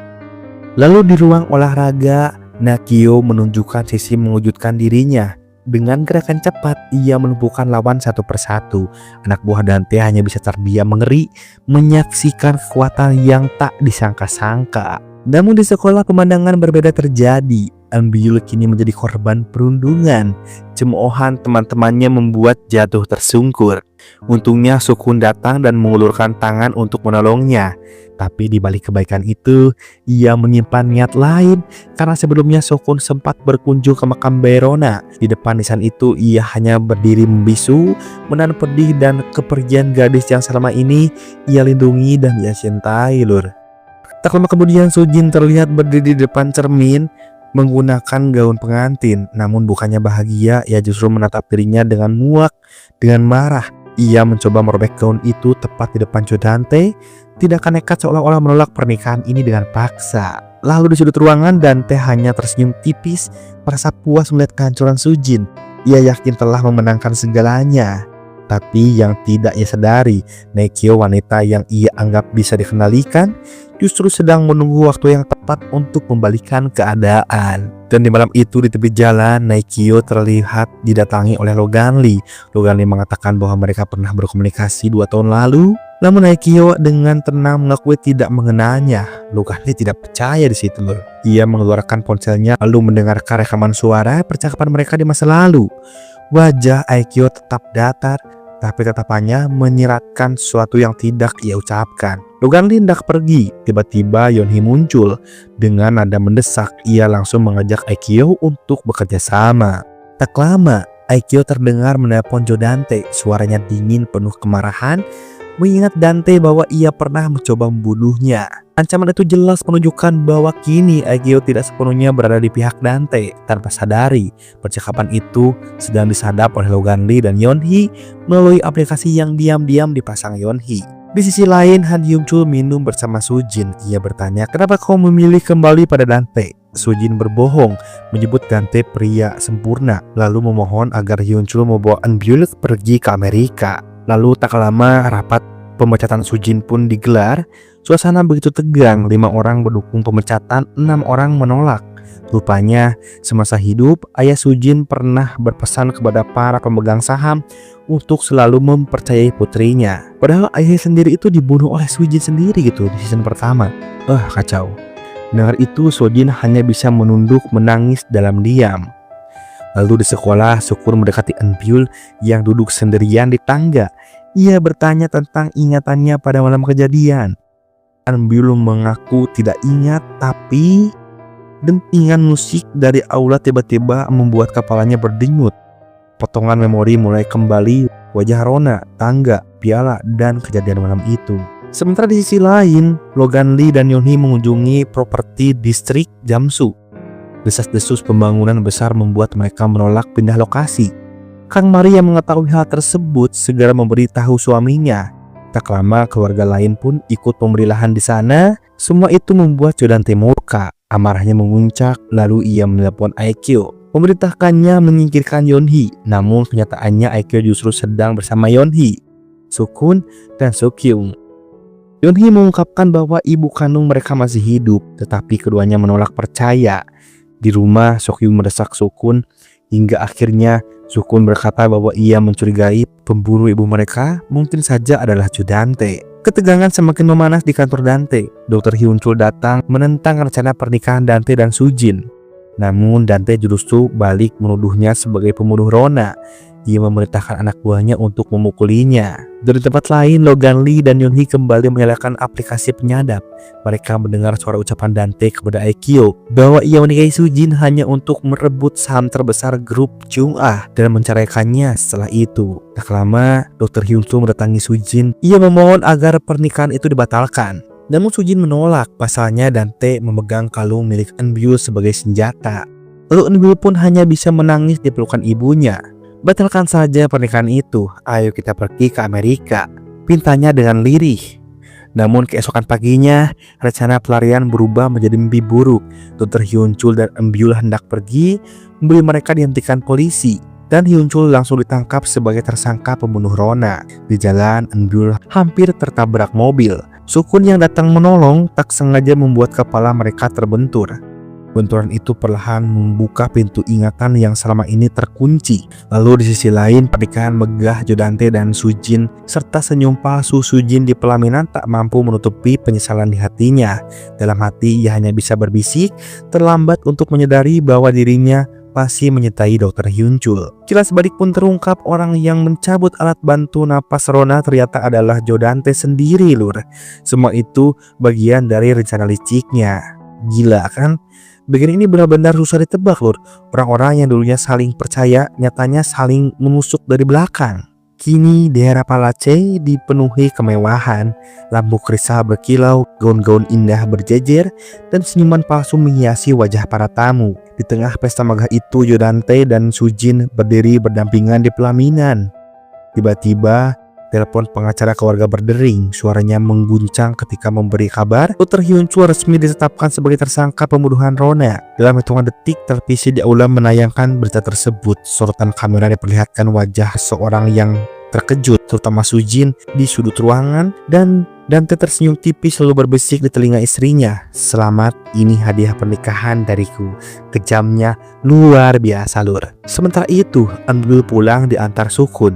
Lalu di ruang olahraga, Naekyo menunjukkan sisi mewujudkan dirinya. Dengan gerakan cepat, ia melumpuhkan lawan satu persatu. Anak buah Dante hanya bisa terdiam mengeri, menyaksikan kekuatan yang tak disangka-sangka. Namun di sekolah pemandangan berbeda terjadi. Eun-byul kini menjadi korban perundungan. Cemoohan teman-temannya membuat jatuh tersungkur. Untungnya Sukun datang dan mengulurkan tangan untuk menolongnya. Tapi di balik kebaikan itu, ia menyimpan niat lain. Karena sebelumnya Sukun sempat berkunjung ke makam Baerona. Di depan nisan itu, ia hanya berdiri membisu, menahan pedih dan kepergian gadis yang selama ini ia lindungi dan ia cintai lur. Tak lama kemudian Soo-jin terlihat berdiri di depan cermin menggunakan gaun pengantin. Namun bukannya bahagia, ia justru menatap dirinya dengan muak, dengan marah. Ia mencoba merobek gaun itu tepat di depan Jo Dan-tae. Tindakan nekat seolah-olah menolak pernikahan ini dengan paksa. Lalu di sudut ruangan, Dante hanya tersenyum tipis, merasa puas melihat kehancuran Soo-jin. Ia yakin telah memenangkan segalanya. Tapi yang tidak ia sadari, Naekyo, wanita yang ia anggap bisa dikendalikan, justru sedang menunggu waktu yang tepat untuk membalikan keadaan. Dan di malam itu di tepi jalan, Naekyo terlihat didatangi oleh Logan Lee. Logan Lee mengatakan bahwa mereka pernah berkomunikasi 2 tahun lalu. Namun Naekyo dengan tenang mengakui tidak mengenalnya. Logan Lee tidak percaya di situ loh. Ia mengeluarkan ponselnya lalu mendengarkan rekaman suara percakapan mereka di masa lalu. Wajah Naekyo tetap datar, tapi tatapannya menyiratkan sesuatu yang tidak ia ucapkan. Logan Lee hendak pergi. Tiba-tiba Yeon-hee muncul. Dengan nada mendesak, ia langsung mengajak Naekyo untuk bekerja sama. Tak lama, Naekyo terdengar menelpon Jo Dan-tae. Suaranya dingin penuh kemarahan, mengingat Dante bahwa ia pernah mencoba membunuhnya. Ancaman itu jelas menunjukkan bahwa kini Naekyo tidak sepenuhnya berada di pihak Dante. Tanpa sadari, percakapan itu sedang disadap oleh Logan Lee dan Yeon-hee melalui aplikasi yang diam-diam dipasang Yeon-hee. Di sisi lain, Han Hyun-chul minum bersama Soo-jin. Ia bertanya, kenapa kau memilih kembali pada Dante? Soo-jin berbohong, menyebut Dante pria sempurna, lalu memohon agar Hyun-chul membawa Eun-byul pergi ke Amerika. Lalu tak lama rapat pemecatan Sujin pun digelar. Suasana begitu tegang, 5 orang mendukung pemecatan, 6 orang menolak. Rupanya semasa hidup ayah Sujin pernah berpesan kepada para pemegang saham untuk selalu mempercayai putrinya. Padahal ayahnya sendiri itu dibunuh oleh Sujin sendiri gitu di season pertama. Kacau. Dengar itu Sujin hanya bisa menunduk menangis dalam diam. Lalu di sekolah Sukun mendekati Eunbyul yang duduk sendirian di tangga. Ia bertanya tentang ingatannya pada malam kejadian. Eunbyul mengaku tidak ingat, tapi dentingan musik dari aula tiba-tiba membuat kepalanya berdenyut. Potongan memori mulai kembali, wajah Rona, tangga, piala, dan kejadian malam itu. Sementara di sisi lain, Logan Lee dan Yeonhee mengunjungi properti distrik Jamsu. Desas-desus pembangunan besar membuat mereka menolak pindah lokasi. Kang Maria mengetahui hal tersebut segera memberitahu suaminya. Tak lama keluarga lain pun ikut memberi lahan di sana. Semua itu membuat Jodante murka. Amarahnya memuncak, lalu ia menelepon Aikyo, memerintahkannya menyingkirkan Yeonhee. Namun kenyataannya Aikyo justru sedang bersama Yeonhee, Sukun, dan Seokhyung. Yeonhee mengungkapkan bahwa ibu kandung mereka masih hidup, tetapi keduanya menolak percaya. Di rumah, Seokhyung mendesak Sukun hingga akhirnya Sukun berkata bahwa ia mencurigai pembunuh ibu mereka mungkin saja adalah Jodante. Ketegangan semakin memanas di kantor Dante. Dr. Hyunchul datang menentang rencana pernikahan Dante dan Sujin. Namun Dante justru balik menuduhnya sebagai pembunuh Rona. Ia memerintahkan anak buahnya untuk memukulinya. Dari tempat lain, Logan Lee dan Yeonhee kembali menyalakan aplikasi penyadap. Mereka mendengar suara ucapan Dante kepada Aikyo bahwa ia menikahi Sujin hanya untuk merebut saham terbesar grup Chung-ah dan menceraikannya setelah itu. Tak lama, Dr. Hyun-soo mendatangi Sujin. Ia memohon agar pernikahan itu dibatalkan. Namun Sujin menolak, pasalnya Dante memegang kalung milik Eunbyul sebagai senjata. Lalu Eunbyul pun hanya bisa menangis di pelukan ibunya. Batalkan saja pernikahan itu, ayo kita pergi ke Amerika, pintanya dengan lirih. Namun keesokan paginya, rencana pelarian berubah menjadi mimpi buruk. Dr. Hyunchul dan Eunbyul hendak pergi, membeli mereka dihentikan polisi. Dan Hyunchul langsung ditangkap sebagai tersangka pembunuh Rona. Di jalan, Eunbyul hampir tertabrak mobil. Sukun yang datang menolong tak sengaja membuat kepala mereka terbentur. Benturan itu perlahan membuka pintu ingatan yang selama ini terkunci. Lalu di sisi lain, pernikahan megah Jodante dan Sujin serta senyum palsu Sujin di pelaminan tak mampu menutupi penyesalan di hatinya. Dalam hati ia hanya bisa berbisik, terlambat untuk menyadari bahwa dirinya masih menyertai Dr. Hyunchul. Kilas balik pun terungkap, orang yang mencabut alat bantu napas Rona ternyata adalah Jodante sendiri, lur. Semua itu bagian dari rencana liciknya. Gila kan? Bagian ini benar-benar susah ditebak, lur. Orang-orang yang dulunya saling percaya nyatanya saling menusuk dari belakang. Kini daerah Palace dipenuhi kemewahan, lampu kristal berkilau, gaun-gaun indah berjejer, dan senyuman palsu menghiasi wajah para tamu. Di tengah pesta megah itu, Jodante dan Sujin berdiri berdampingan di pelaminan. Tiba-tiba telepon pengacara keluarga berdering, suaranya mengguncang ketika memberi kabar Dr. Hyunchul resmi ditetapkan sebagai tersangka pembunuhan Rona. Dalam hitungan detik, televisi di aula menayangkan berita tersebut. Sorotan kamera diperlihatkan wajah seorang yang terkejut, terutama Sujin di sudut ruangan, dan Dante tersenyum tipis lalu berbisik di telinga istrinya, "Selamat, ini hadiah pernikahan dariku." Kejamnya luar biasa, lur. Sementara itu, Eunbyul pulang diantar Sukun.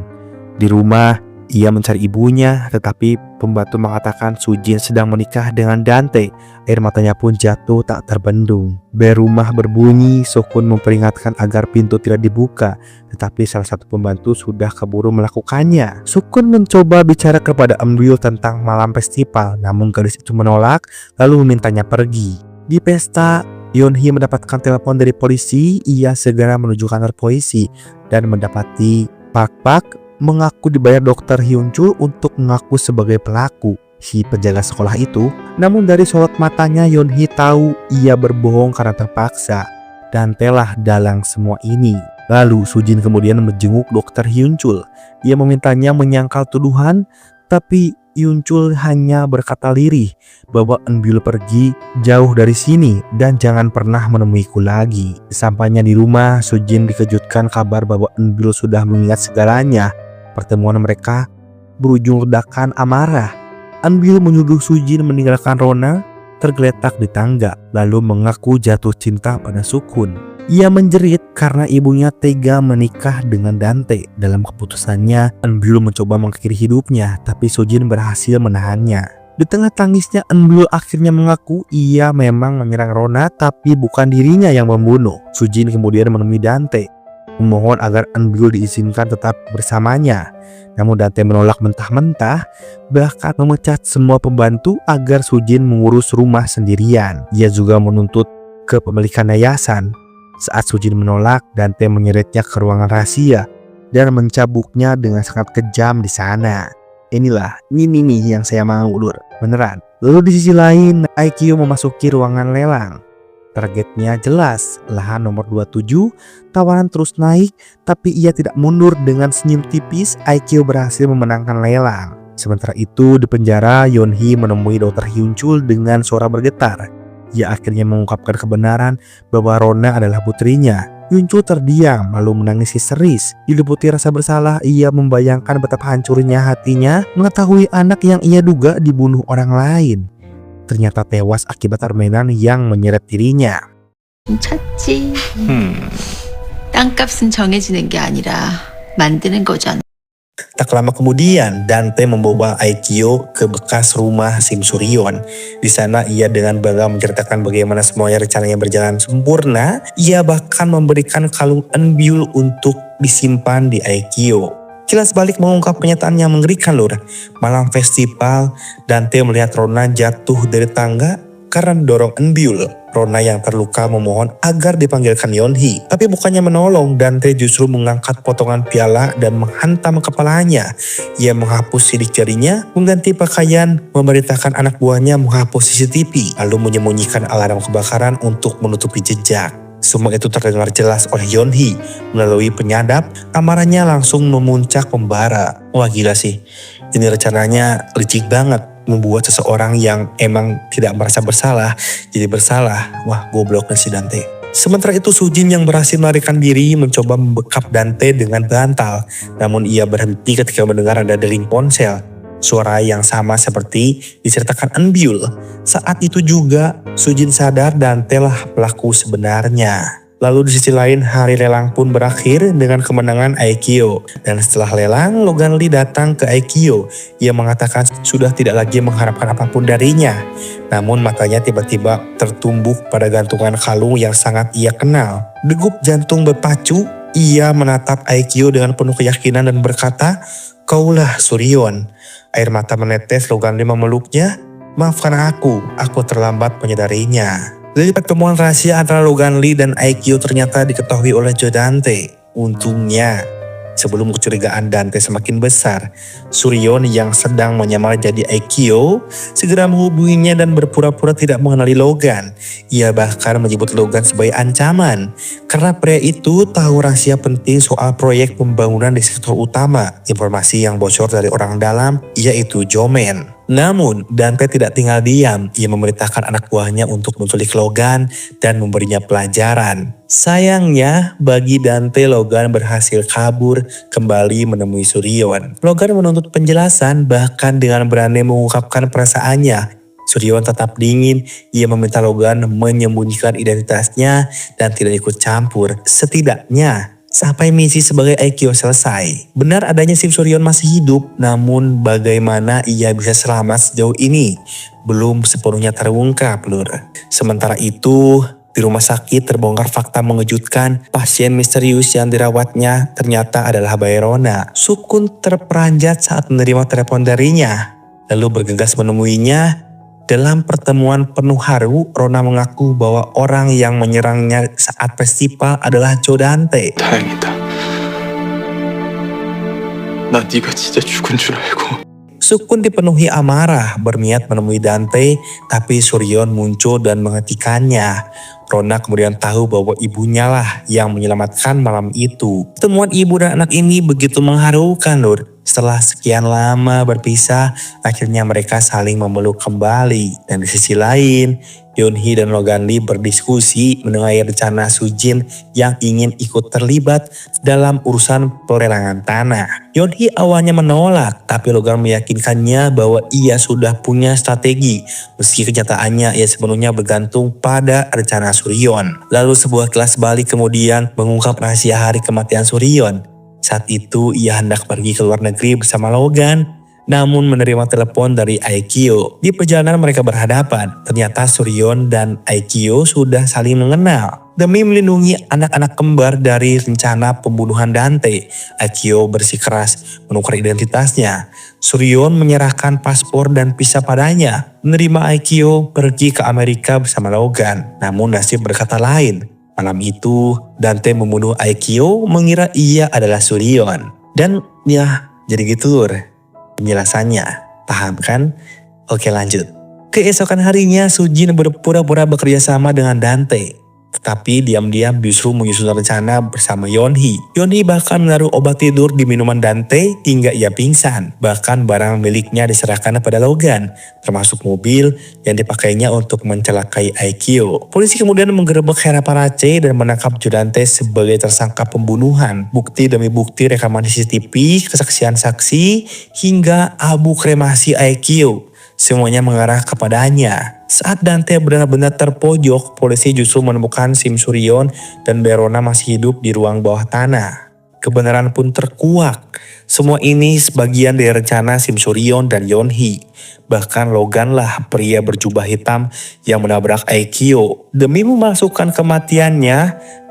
Di rumah, ia mencari ibunya, tetapi pembantu mengatakan Sujin sedang menikah dengan Dante. Air matanya pun jatuh tak terbendung. Bel rumah berbunyi. Sukun memperingatkan agar pintu tidak dibuka, tetapi salah satu pembantu sudah keburu melakukannya. Sukun mencoba bicara kepada Eunbyul tentang malam festival, namun gadis itu menolak lalu memintanya pergi. Di pesta, Yeonhee mendapatkan telepon dari polisi. Ia segera menuju kantor polisi dan mendapati Pak mengaku dibayar Dr. Hyunchul untuk mengaku sebagai pelaku, si penjaga sekolah itu. Namun dari sorot matanya Yeonhee tahu ia berbohong karena terpaksa, dan telah dalang semua ini. Lalu Sujin kemudian menjenguk Dr. Hyunchul. Ia memintanya menyangkal tuduhan, tapi Hyunchul hanya berkata lirih bahwa Eunbyul pergi jauh dari sini dan jangan pernah menemuiku lagi. Sampainya di rumah, Sujin dikejutkan kabar bahwa Eunbyul sudah mengingat segalanya. Pertemuan mereka berujung ledakan amarah. Eunbyul menyuruh Sujin meninggalkan Rona tergeletak di tangga, lalu mengaku jatuh cinta pada Sukun. Ia menjerit karena ibunya tega menikah dengan Dante. Dalam keputusannya, Eunbyul mencoba mengakhiri hidupnya, tapi Sujin berhasil menahannya. Di tengah tangisnya, Eunbyul akhirnya mengaku ia memang menyerang Rona, tapi bukan dirinya yang membunuh. Sujin kemudian menemui Dante, memohon agar Eunbyul diizinkan tetap bersamanya. Namun Dante menolak mentah-mentah, bahkan memecat semua pembantu agar Sujin mengurus rumah sendirian. Ia juga menuntut kepemilikan yayasan. Saat Sujin menolak, Dante menyeretnya ke ruangan rahasia dan mencabuknya dengan sangat kejam di sana. Ini nih yang saya mau, Lur. Beneran. Lalu di sisi lain, Aikyo memasuki ruangan lelang. Targetnya jelas, lahan nomor 27. Tawaran terus naik, tapi ia tidak mundur. Dengan senyum tipis, Aikyo berhasil memenangkan lelang. Sementara itu, di penjara, Yeonhee menemui Dr. Hyunchul dengan suara bergetar. Ia akhirnya mengungkapkan kebenaran bahwa Rona adalah putrinya. Hyunchul terdiam lalu menangis histeris. Diliputi rasa bersalah, ia membayangkan betapa hancurnya hatinya mengetahui anak yang ia duga dibunuh orang lain ternyata tewas akibat permainan yang menyeret dirinya. 찾지. 땅값은 정해지는 게 아니라 만드는 거잖아. Tak lama kemudian, Dante membawa Aikyo ke bekas rumah Sim Suryeon. Di sana ia dengan bangga menceritakan bagaimana semuanya rencananya berjalan sempurna. Ia bahkan memberikan kalung Eunbyul untuk disimpan di Aikyo. Kilas balik mengungkap pernyataan yang mengerikan, Lur. Malam festival, Dante melihat Rona jatuh dari tangga karena didorong Eunbyul. Rona yang terluka memohon agar dipanggilkan Yeonhee. Tapi bukannya menolong, Dante justru mengangkat potongan piala dan menghantam kepalanya. Ia menghapus sidik jarinya, mengganti pakaian, memerintahkan anak buahnya menghapus CCTV, lalu menyembunyikan alarm kebakaran untuk menutupi jejak. Semua itu terdengar jelas oleh Yeonhee. Melalui penyadap, amarahnya langsung memuncak membara. Wah gila sih, ini rencananya licik banget. Membuat seseorang yang emang tidak merasa bersalah jadi bersalah. Wah gobloknya si Dante. Sementara itu Sujin yang berhasil melarikan diri mencoba membekap Dante dengan bantal. Namun ia berhenti ketika mendengar ada dering ponsel. Suara yang sama seperti diceritakan Eunbyul. Saat itu juga Sujin sadar Dante lah pelaku sebenarnya. Lalu di sisi lain hari lelang pun berakhir dengan kemenangan Aikyo. Dan setelah lelang, Logan Lee datang ke Aikyo. Ia mengatakan sudah tidak lagi mengharapkan apapun darinya. Namun matanya tiba-tiba tertumbuk pada gantungan kalung yang sangat ia kenal. Degup jantung berpacu, ia menatap Aikyo dengan penuh keyakinan dan berkata, "Kaulah Suryeon." Air mata menetes, Logan Lee memeluknya. "Maafkan aku terlambat menyadarinya." Dari pertemuan rahasia antara Logan Lee dan Aikyo ternyata diketahui oleh Jo Dante. Untungnya, sebelum kecurigaan Dante semakin besar, Suryeon yang sedang menyamar jadi Aikyo segera menghubunginya dan berpura-pura tidak mengenali Logan. Ia bahkan menyebut Logan sebagai ancaman karena pria itu tahu rahasia penting soal proyek pembangunan di sektor utama. Informasi yang bocor dari orang dalam yaitu Joman. Namun Dante tidak tinggal diam. Ia memerintahkan anak buahnya untuk menculik Logan dan memberinya pelajaran. Sayangnya bagi Dante, Logan berhasil kabur kembali menemui Suryeon. Logan menuntut penjelasan bahkan dengan berani mengungkapkan perasaannya. Suryeon tetap dingin. Ia meminta Logan menyembunyikan identitasnya dan tidak ikut campur. Setidaknya sampai misi sebagai Aikyo selesai. Benar adanya Sim Suryeon masih hidup, namun bagaimana ia bisa selamat sejauh ini belum sepenuhnya terungkap, Lur. Sementara itu, di rumah sakit terbongkar fakta mengejutkan. Pasien misterius yang dirawatnya ternyata adalah bayi Rona. Sukun terperanjat saat menerima telepon darinya, lalu bergegas menemuinya. Dalam pertemuan penuh haru, Rona mengaku bahwa orang yang menyerangnya saat festival adalah Jo Dante. 다행이다. 나 네가 진짜 죽은 줄 알고. Sukun dipenuhi amarah, berniat menemui Dante, tapi Suryeon muncul dan menghentikannya. Rona kemudian tahu bahwa ibunya lah yang menyelamatkan malam itu. Pertemuan ibu dan anak ini begitu mengharukan, Lur. Setelah sekian lama berpisah, akhirnya mereka saling memeluk kembali. Dan di sisi lain, Yeonhee dan Logan Lee berdiskusi mengenai rencana Sujin yang ingin ikut terlibat dalam urusan pelelangan tanah. Yeonhee awalnya menolak, tapi Logan meyakinkannya bahwa ia sudah punya strategi, meski kenyataannya ia sepenuhnya bergantung pada rencana Suryeon. Lalu sebuah kelas balik kemudian mengungkap rahasia hari kematian Suryeon. Saat itu ia hendak pergi ke luar negeri bersama Logan, namun menerima telepon dari Aikyo. Di perjalanan mereka berhadapan, ternyata Suryeon dan Aikyo sudah saling mengenal. Demi melindungi anak-anak kembar dari rencana pembunuhan Dante, Aikyo bersikeras menukar identitasnya. Suryeon menyerahkan paspor dan visa padanya, menerima Aikyo pergi ke Amerika bersama Logan. Namun nasib berkata lain. Malam itu, Dante membunuh Aikyo mengira ia adalah Suryeon. Dan ya, jadi gitu lur penjelasannya. Paham kan? Oke lanjut. Keesokan harinya Sujin berpura-pura bekerja sama dengan Dante. Tetapi diam-diam justru menyusun rencana bersama Yeonhee. Yeonhee bahkan menaruh obat tidur di minuman Dante hingga ia pingsan. Bahkan barang miliknya diserahkan kepada Logan, termasuk mobil yang dipakainya untuk mencelakai Aikyo. Polisi kemudian menggerebek Heraparache dan menangkap Dante sebagai tersangka pembunuhan. Bukti demi bukti rekaman CCTV, kesaksian saksi, hingga abu kremasi Aikyo, semuanya mengarah kepadanya. Saat Dante benar-benar terpojok, polisi justru menemukan SIM Suryeon dan Verona masih hidup di ruang bawah tanah. Kebenaran pun terkuak. Semua ini sebagian dari rencana SIM Suryeon dan Yeonhee. Bahkan Logan lah pria berjubah hitam yang menabrak Aikyo demi memasukkan kematiannya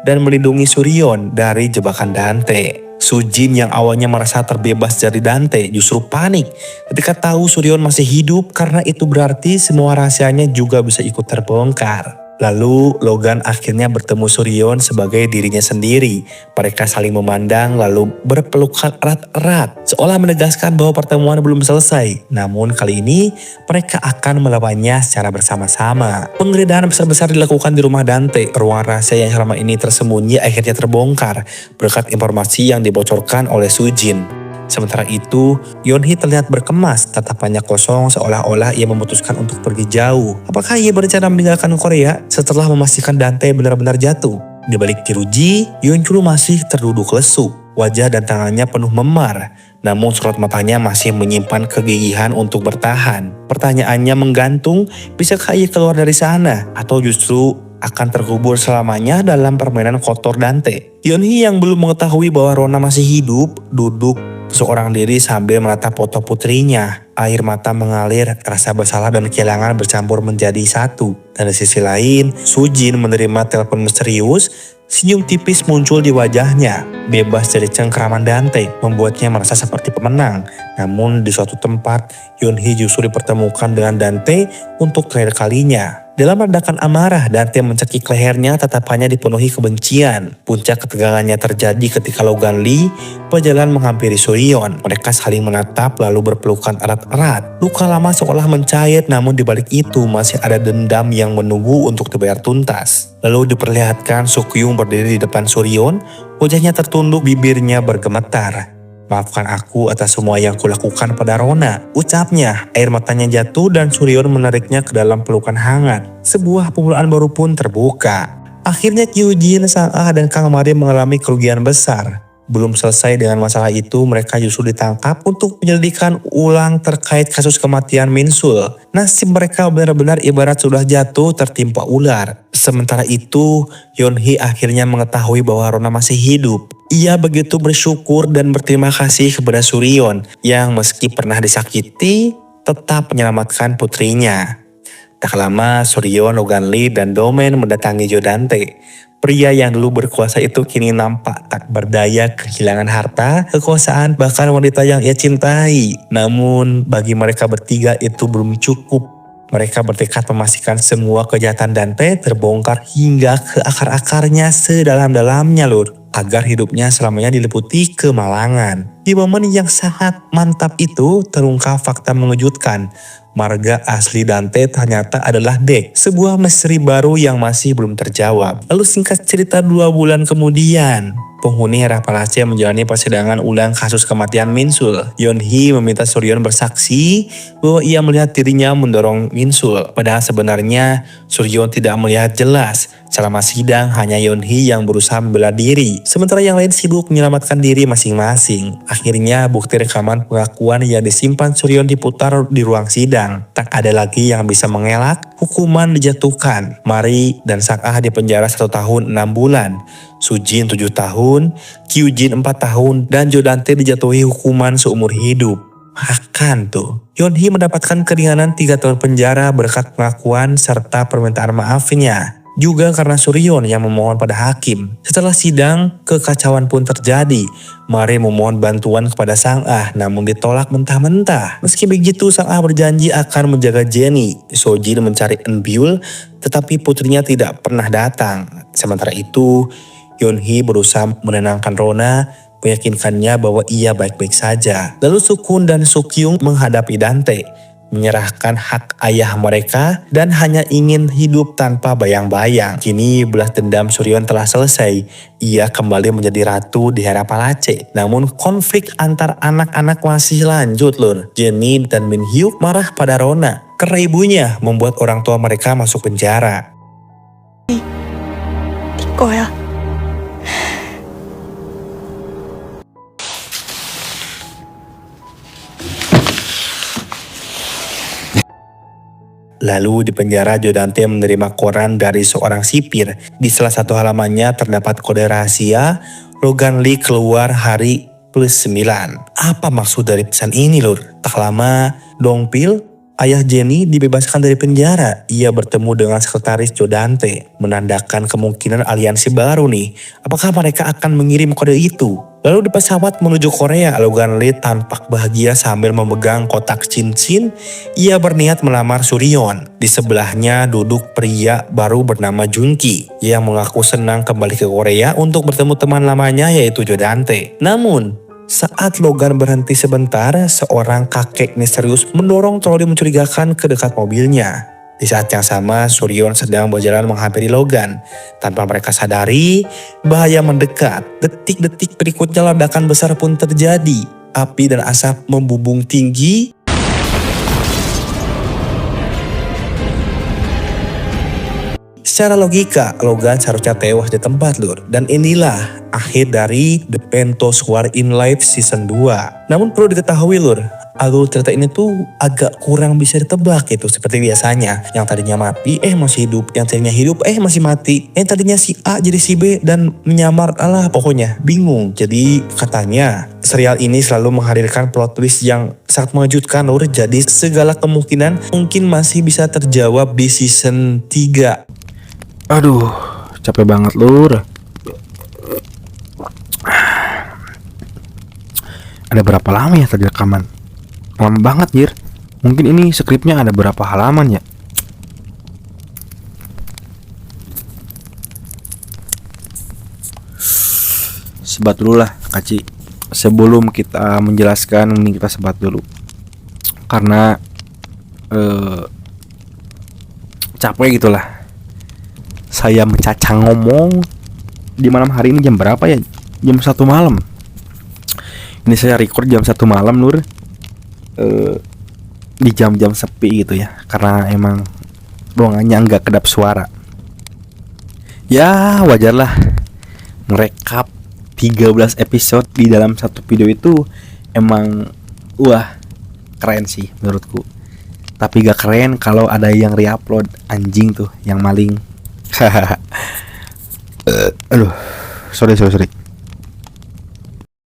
dan melindungi Suryeon dari jebakan Dante. Sujin yang awalnya merasa terbebas dari Dante justru panik ketika tahu Suryeon masih hidup, karena itu berarti semua rahasianya juga bisa ikut terbongkar. Lalu Logan akhirnya bertemu Suryeon sebagai dirinya sendiri. Mereka saling memandang lalu berpelukan erat-erat, seolah menegaskan bahwa pertemuan belum selesai. Namun kali ini mereka akan melawannya secara bersama-sama. Penggeledahan besar-besar dilakukan di rumah Dante. Ruangan rahasia yang selama ini tersembunyi akhirnya terbongkar berkat informasi yang dibocorkan oleh Sujin. Sementara itu, Yeonhee terlihat berkemas, tatapannya kosong seolah-olah ia memutuskan untuk pergi jauh. Apakah ia berencana meninggalkan Korea setelah memastikan Dante benar-benar jatuh? Di balik jeruji, Yeonchul masih terduduk lesu. Wajah dan tangannya penuh memar, namun sorot matanya masih menyimpan kegigihan untuk bertahan. Pertanyaannya menggantung, bisakah ia keluar dari sana? Atau justru akan terkubur selamanya dalam permainan kotor Dante? Yeonhee yang belum mengetahui bahwa Rona masih hidup, duduk seorang diri sambil menatap foto putrinya. Air mata mengalir, rasa bersalah dan kehilangan bercampur menjadi satu. Dan di sisi lain, Sujin menerima telepon misterius. Senyum tipis muncul di wajahnya. Bebas dari cengkeraman Dante membuatnya merasa seperti pemenang. Namun di suatu tempat, Yeonhee justru dipertemukan dengan Dante untuk terakhir kalinya. Dalam ledakan amarah, Dante mencekik lehernya, tatapannya dipenuhi kebencian. Puncak ketegangannya terjadi ketika Logan Lee berjalan menghampiri Suryeon. Mereka saling menatap lalu berpelukan erat-erat. Luka lama seolah mencair, namun dibalik itu masih ada dendam yang menunggu untuk dibayar tuntas. Lalu diperlihatkan Sukyung berdiri di depan Suryeon, wajahnya tertunduk, bibirnya bergemetar. "Maafkan aku atas semua yang kulakukan pada Rona," ucapnya. Air matanya jatuh dan Suryeon menariknya ke dalam pelukan hangat. Sebuah permulaan baru pun terbuka. Akhirnya Kyujin, Sang Ah, dan Kang Mari mengalami kerugian besar. Belum selesai dengan masalah itu, mereka justru ditangkap untuk penyelidikan ulang terkait kasus kematian Minsul. Nasib mereka benar-benar ibarat sudah jatuh tertimpa ular. Sementara itu, Yeonhee akhirnya mengetahui bahwa Rona masih hidup. Ia begitu bersyukur dan berterima kasih kepada Suryeon yang meski pernah disakiti, tetap menyelamatkan putrinya. Tak lama, Suryeon, Logan Lee, dan Domen mendatangi Dante. Pria yang dulu berkuasa itu kini nampak tak berdaya, kehilangan harta, kekuasaan, bahkan wanita yang ia cintai. Namun bagi mereka bertiga itu belum cukup. Mereka bertekad memastikan semua kejahatan Dante terbongkar hingga ke akar-akarnya sedalam-dalamnya lur, agar hidupnya selamanya diliputi kemalangan. Di momen yang sangat mantap itu terungkap fakta mengejutkan. Marga asli Dante ternyata adalah Dek, sebuah misteri baru yang masih belum terjawab. Lalu singkat cerita 2 bulan kemudian, penghuni Harapalace menjalani persidangan ulang kasus kematian Minsul. Yeon-hee meminta Suryeon bersaksi bahwa ia melihat dirinya mendorong Minsul. Padahal sebenarnya Suryeon tidak melihat jelas. Selama sidang hanya Yeon-hee yang berusaha membela diri, sementara yang lain sibuk menyelamatkan diri masing-masing. Akhirnya bukti rekaman pengakuan yang disimpan Suryeon diputar di ruang sidang. Tak ada lagi yang bisa mengelak, hukuman dijatuhkan. Mari dan Sang-ah dipenjara 1 tahun 6 bulan. Sujin 7 tahun, Kyujin 4 tahun, dan Jodante dijatuhi hukuman seumur hidup. Makan tuh. Yeon-hee mendapatkan keringanan 3 tahun penjara berkat pengakuan serta permintaan maafnya. Juga karena Suryeon yang memohon pada hakim. Setelah sidang, kekacauan pun terjadi. Mari memohon bantuan kepada Sang-ah, namun ditolak mentah-mentah. Meski begitu, Sang-ah berjanji akan menjaga Jennie. Sojin mencari Eun-byul, tetapi putrinya tidak pernah datang. Sementara itu, Yeon-hee berusaha menenangkan Rona, meyakinkannya bahwa ia baik-baik saja. Lalu Sukun dan Sukyung menghadapi Dante, menyerahkan hak ayah mereka dan hanya ingin hidup tanpa bayang-bayang. Kini belas dendam Suryeon telah selesai. Ia kembali menjadi ratu di Harapalace. Namun konflik antar anak-anak masih lanjut lur. Jennie dan Min-hyuk marah pada Rona karena ibunya membuat orang tua mereka masuk penjara. 거야. Lalu di penjara Jodante menerima koran dari seorang sipir. Di salah satu halamannya terdapat kode rahasia, Logan Lee keluar hari +9. Apa maksud dari pesan ini lur? Tak lama, Dongpil, ayah Jennie dibebaskan dari penjara. Ia bertemu dengan sekretaris Jodante, menandakan kemungkinan aliansi baru nih. Apakah mereka akan mengirim kode itu? Lalu di pesawat menuju Korea, Logan Lee tampak bahagia sambil memegang kotak cincin. Ia berniat melamar Suryeon. Di sebelahnya duduk pria baru bernama Junki yang mengaku senang kembali ke Korea untuk bertemu teman lamanya yaitu Jodante. Namun, saat Logan berhenti sebentar, seorang kakek misterius mendorong troli mencurigakan ke dekat mobilnya. Di saat yang sama, Suryeon sedang berjalan menghampiri Logan. Tanpa mereka sadari, bahaya mendekat. Detik-detik berikutnya ledakan besar pun terjadi. Api dan asap membubung tinggi. Secara logika, Logan seharusnya tewas di tempat lur. Dan inilah akhir dari The Pentos War in Life Season 2. Namun perlu diketahui lur, alur cerita ini tuh agak kurang bisa ditebak gitu. Seperti biasanya, yang tadinya mati masih hidup, yang tadinya hidup masih mati, yang tadinya si A jadi si B dan menyamar, pokoknya bingung. Jadi katanya serial ini selalu menghadirkan plot twist yang sangat mengejutkan lur. Jadi segala kemungkinan mungkin masih bisa terjawab di season 3. Aduh, capek banget lur. Ada berapa lama ya tadi rekaman? Lama banget Jir. Mungkin ini skripnya ada berapa halaman ya? Sebat dulu lah Kaci. Sebelum kita menjelaskan, ini kita sebat dulu. Karena capek gitulah. Saya mencacang ngomong di malam hari ini. Jam berapa ya? Jam 1 malam. Ini saya record jam 1 malam lur. Di jam-jam sepi gitu ya. Karena emang ruangannya nggak kedap suara. Ya wajarlah. Merekap 13 episode di dalam satu video itu emang wah keren sih menurutku. Tapi gak keren kalau ada yang re-upload. Anjing tuh yang maling. Aduh, sorry.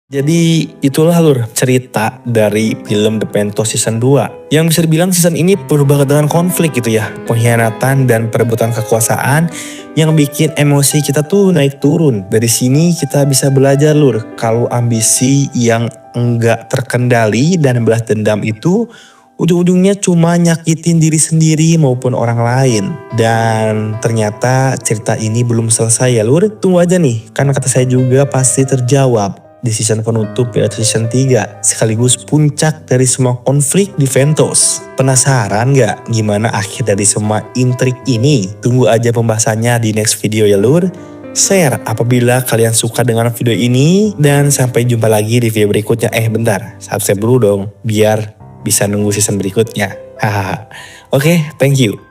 Jadi itulah lur cerita dari film The Pentos Season 2. Yang bisa dibilang season ini penuh banget dengan konflik gitu ya. Pengkhianatan dan perebutan kekuasaan yang bikin emosi kita tuh naik turun. Dari sini kita bisa belajar lur, kalau ambisi yang enggak terkendali dan balas dendam itu ujung-ujungnya cuma nyakitin diri sendiri maupun orang lain. Dan ternyata cerita ini belum selesai ya lur. Tunggu aja nih, karena kata saya juga pasti terjawab di season penutup yaitu season 3. Sekaligus puncak dari semua konflik di Ventos. Penasaran gak gimana akhir dari semua intrik ini? Tunggu aja pembahasannya di next video ya lur. share apabila kalian suka dengan video ini, dan sampai jumpa lagi di video berikutnya. Bentar, subscribe dulu dong biar bisa nunggu season berikutnya. Hahaha. Oke, thank you.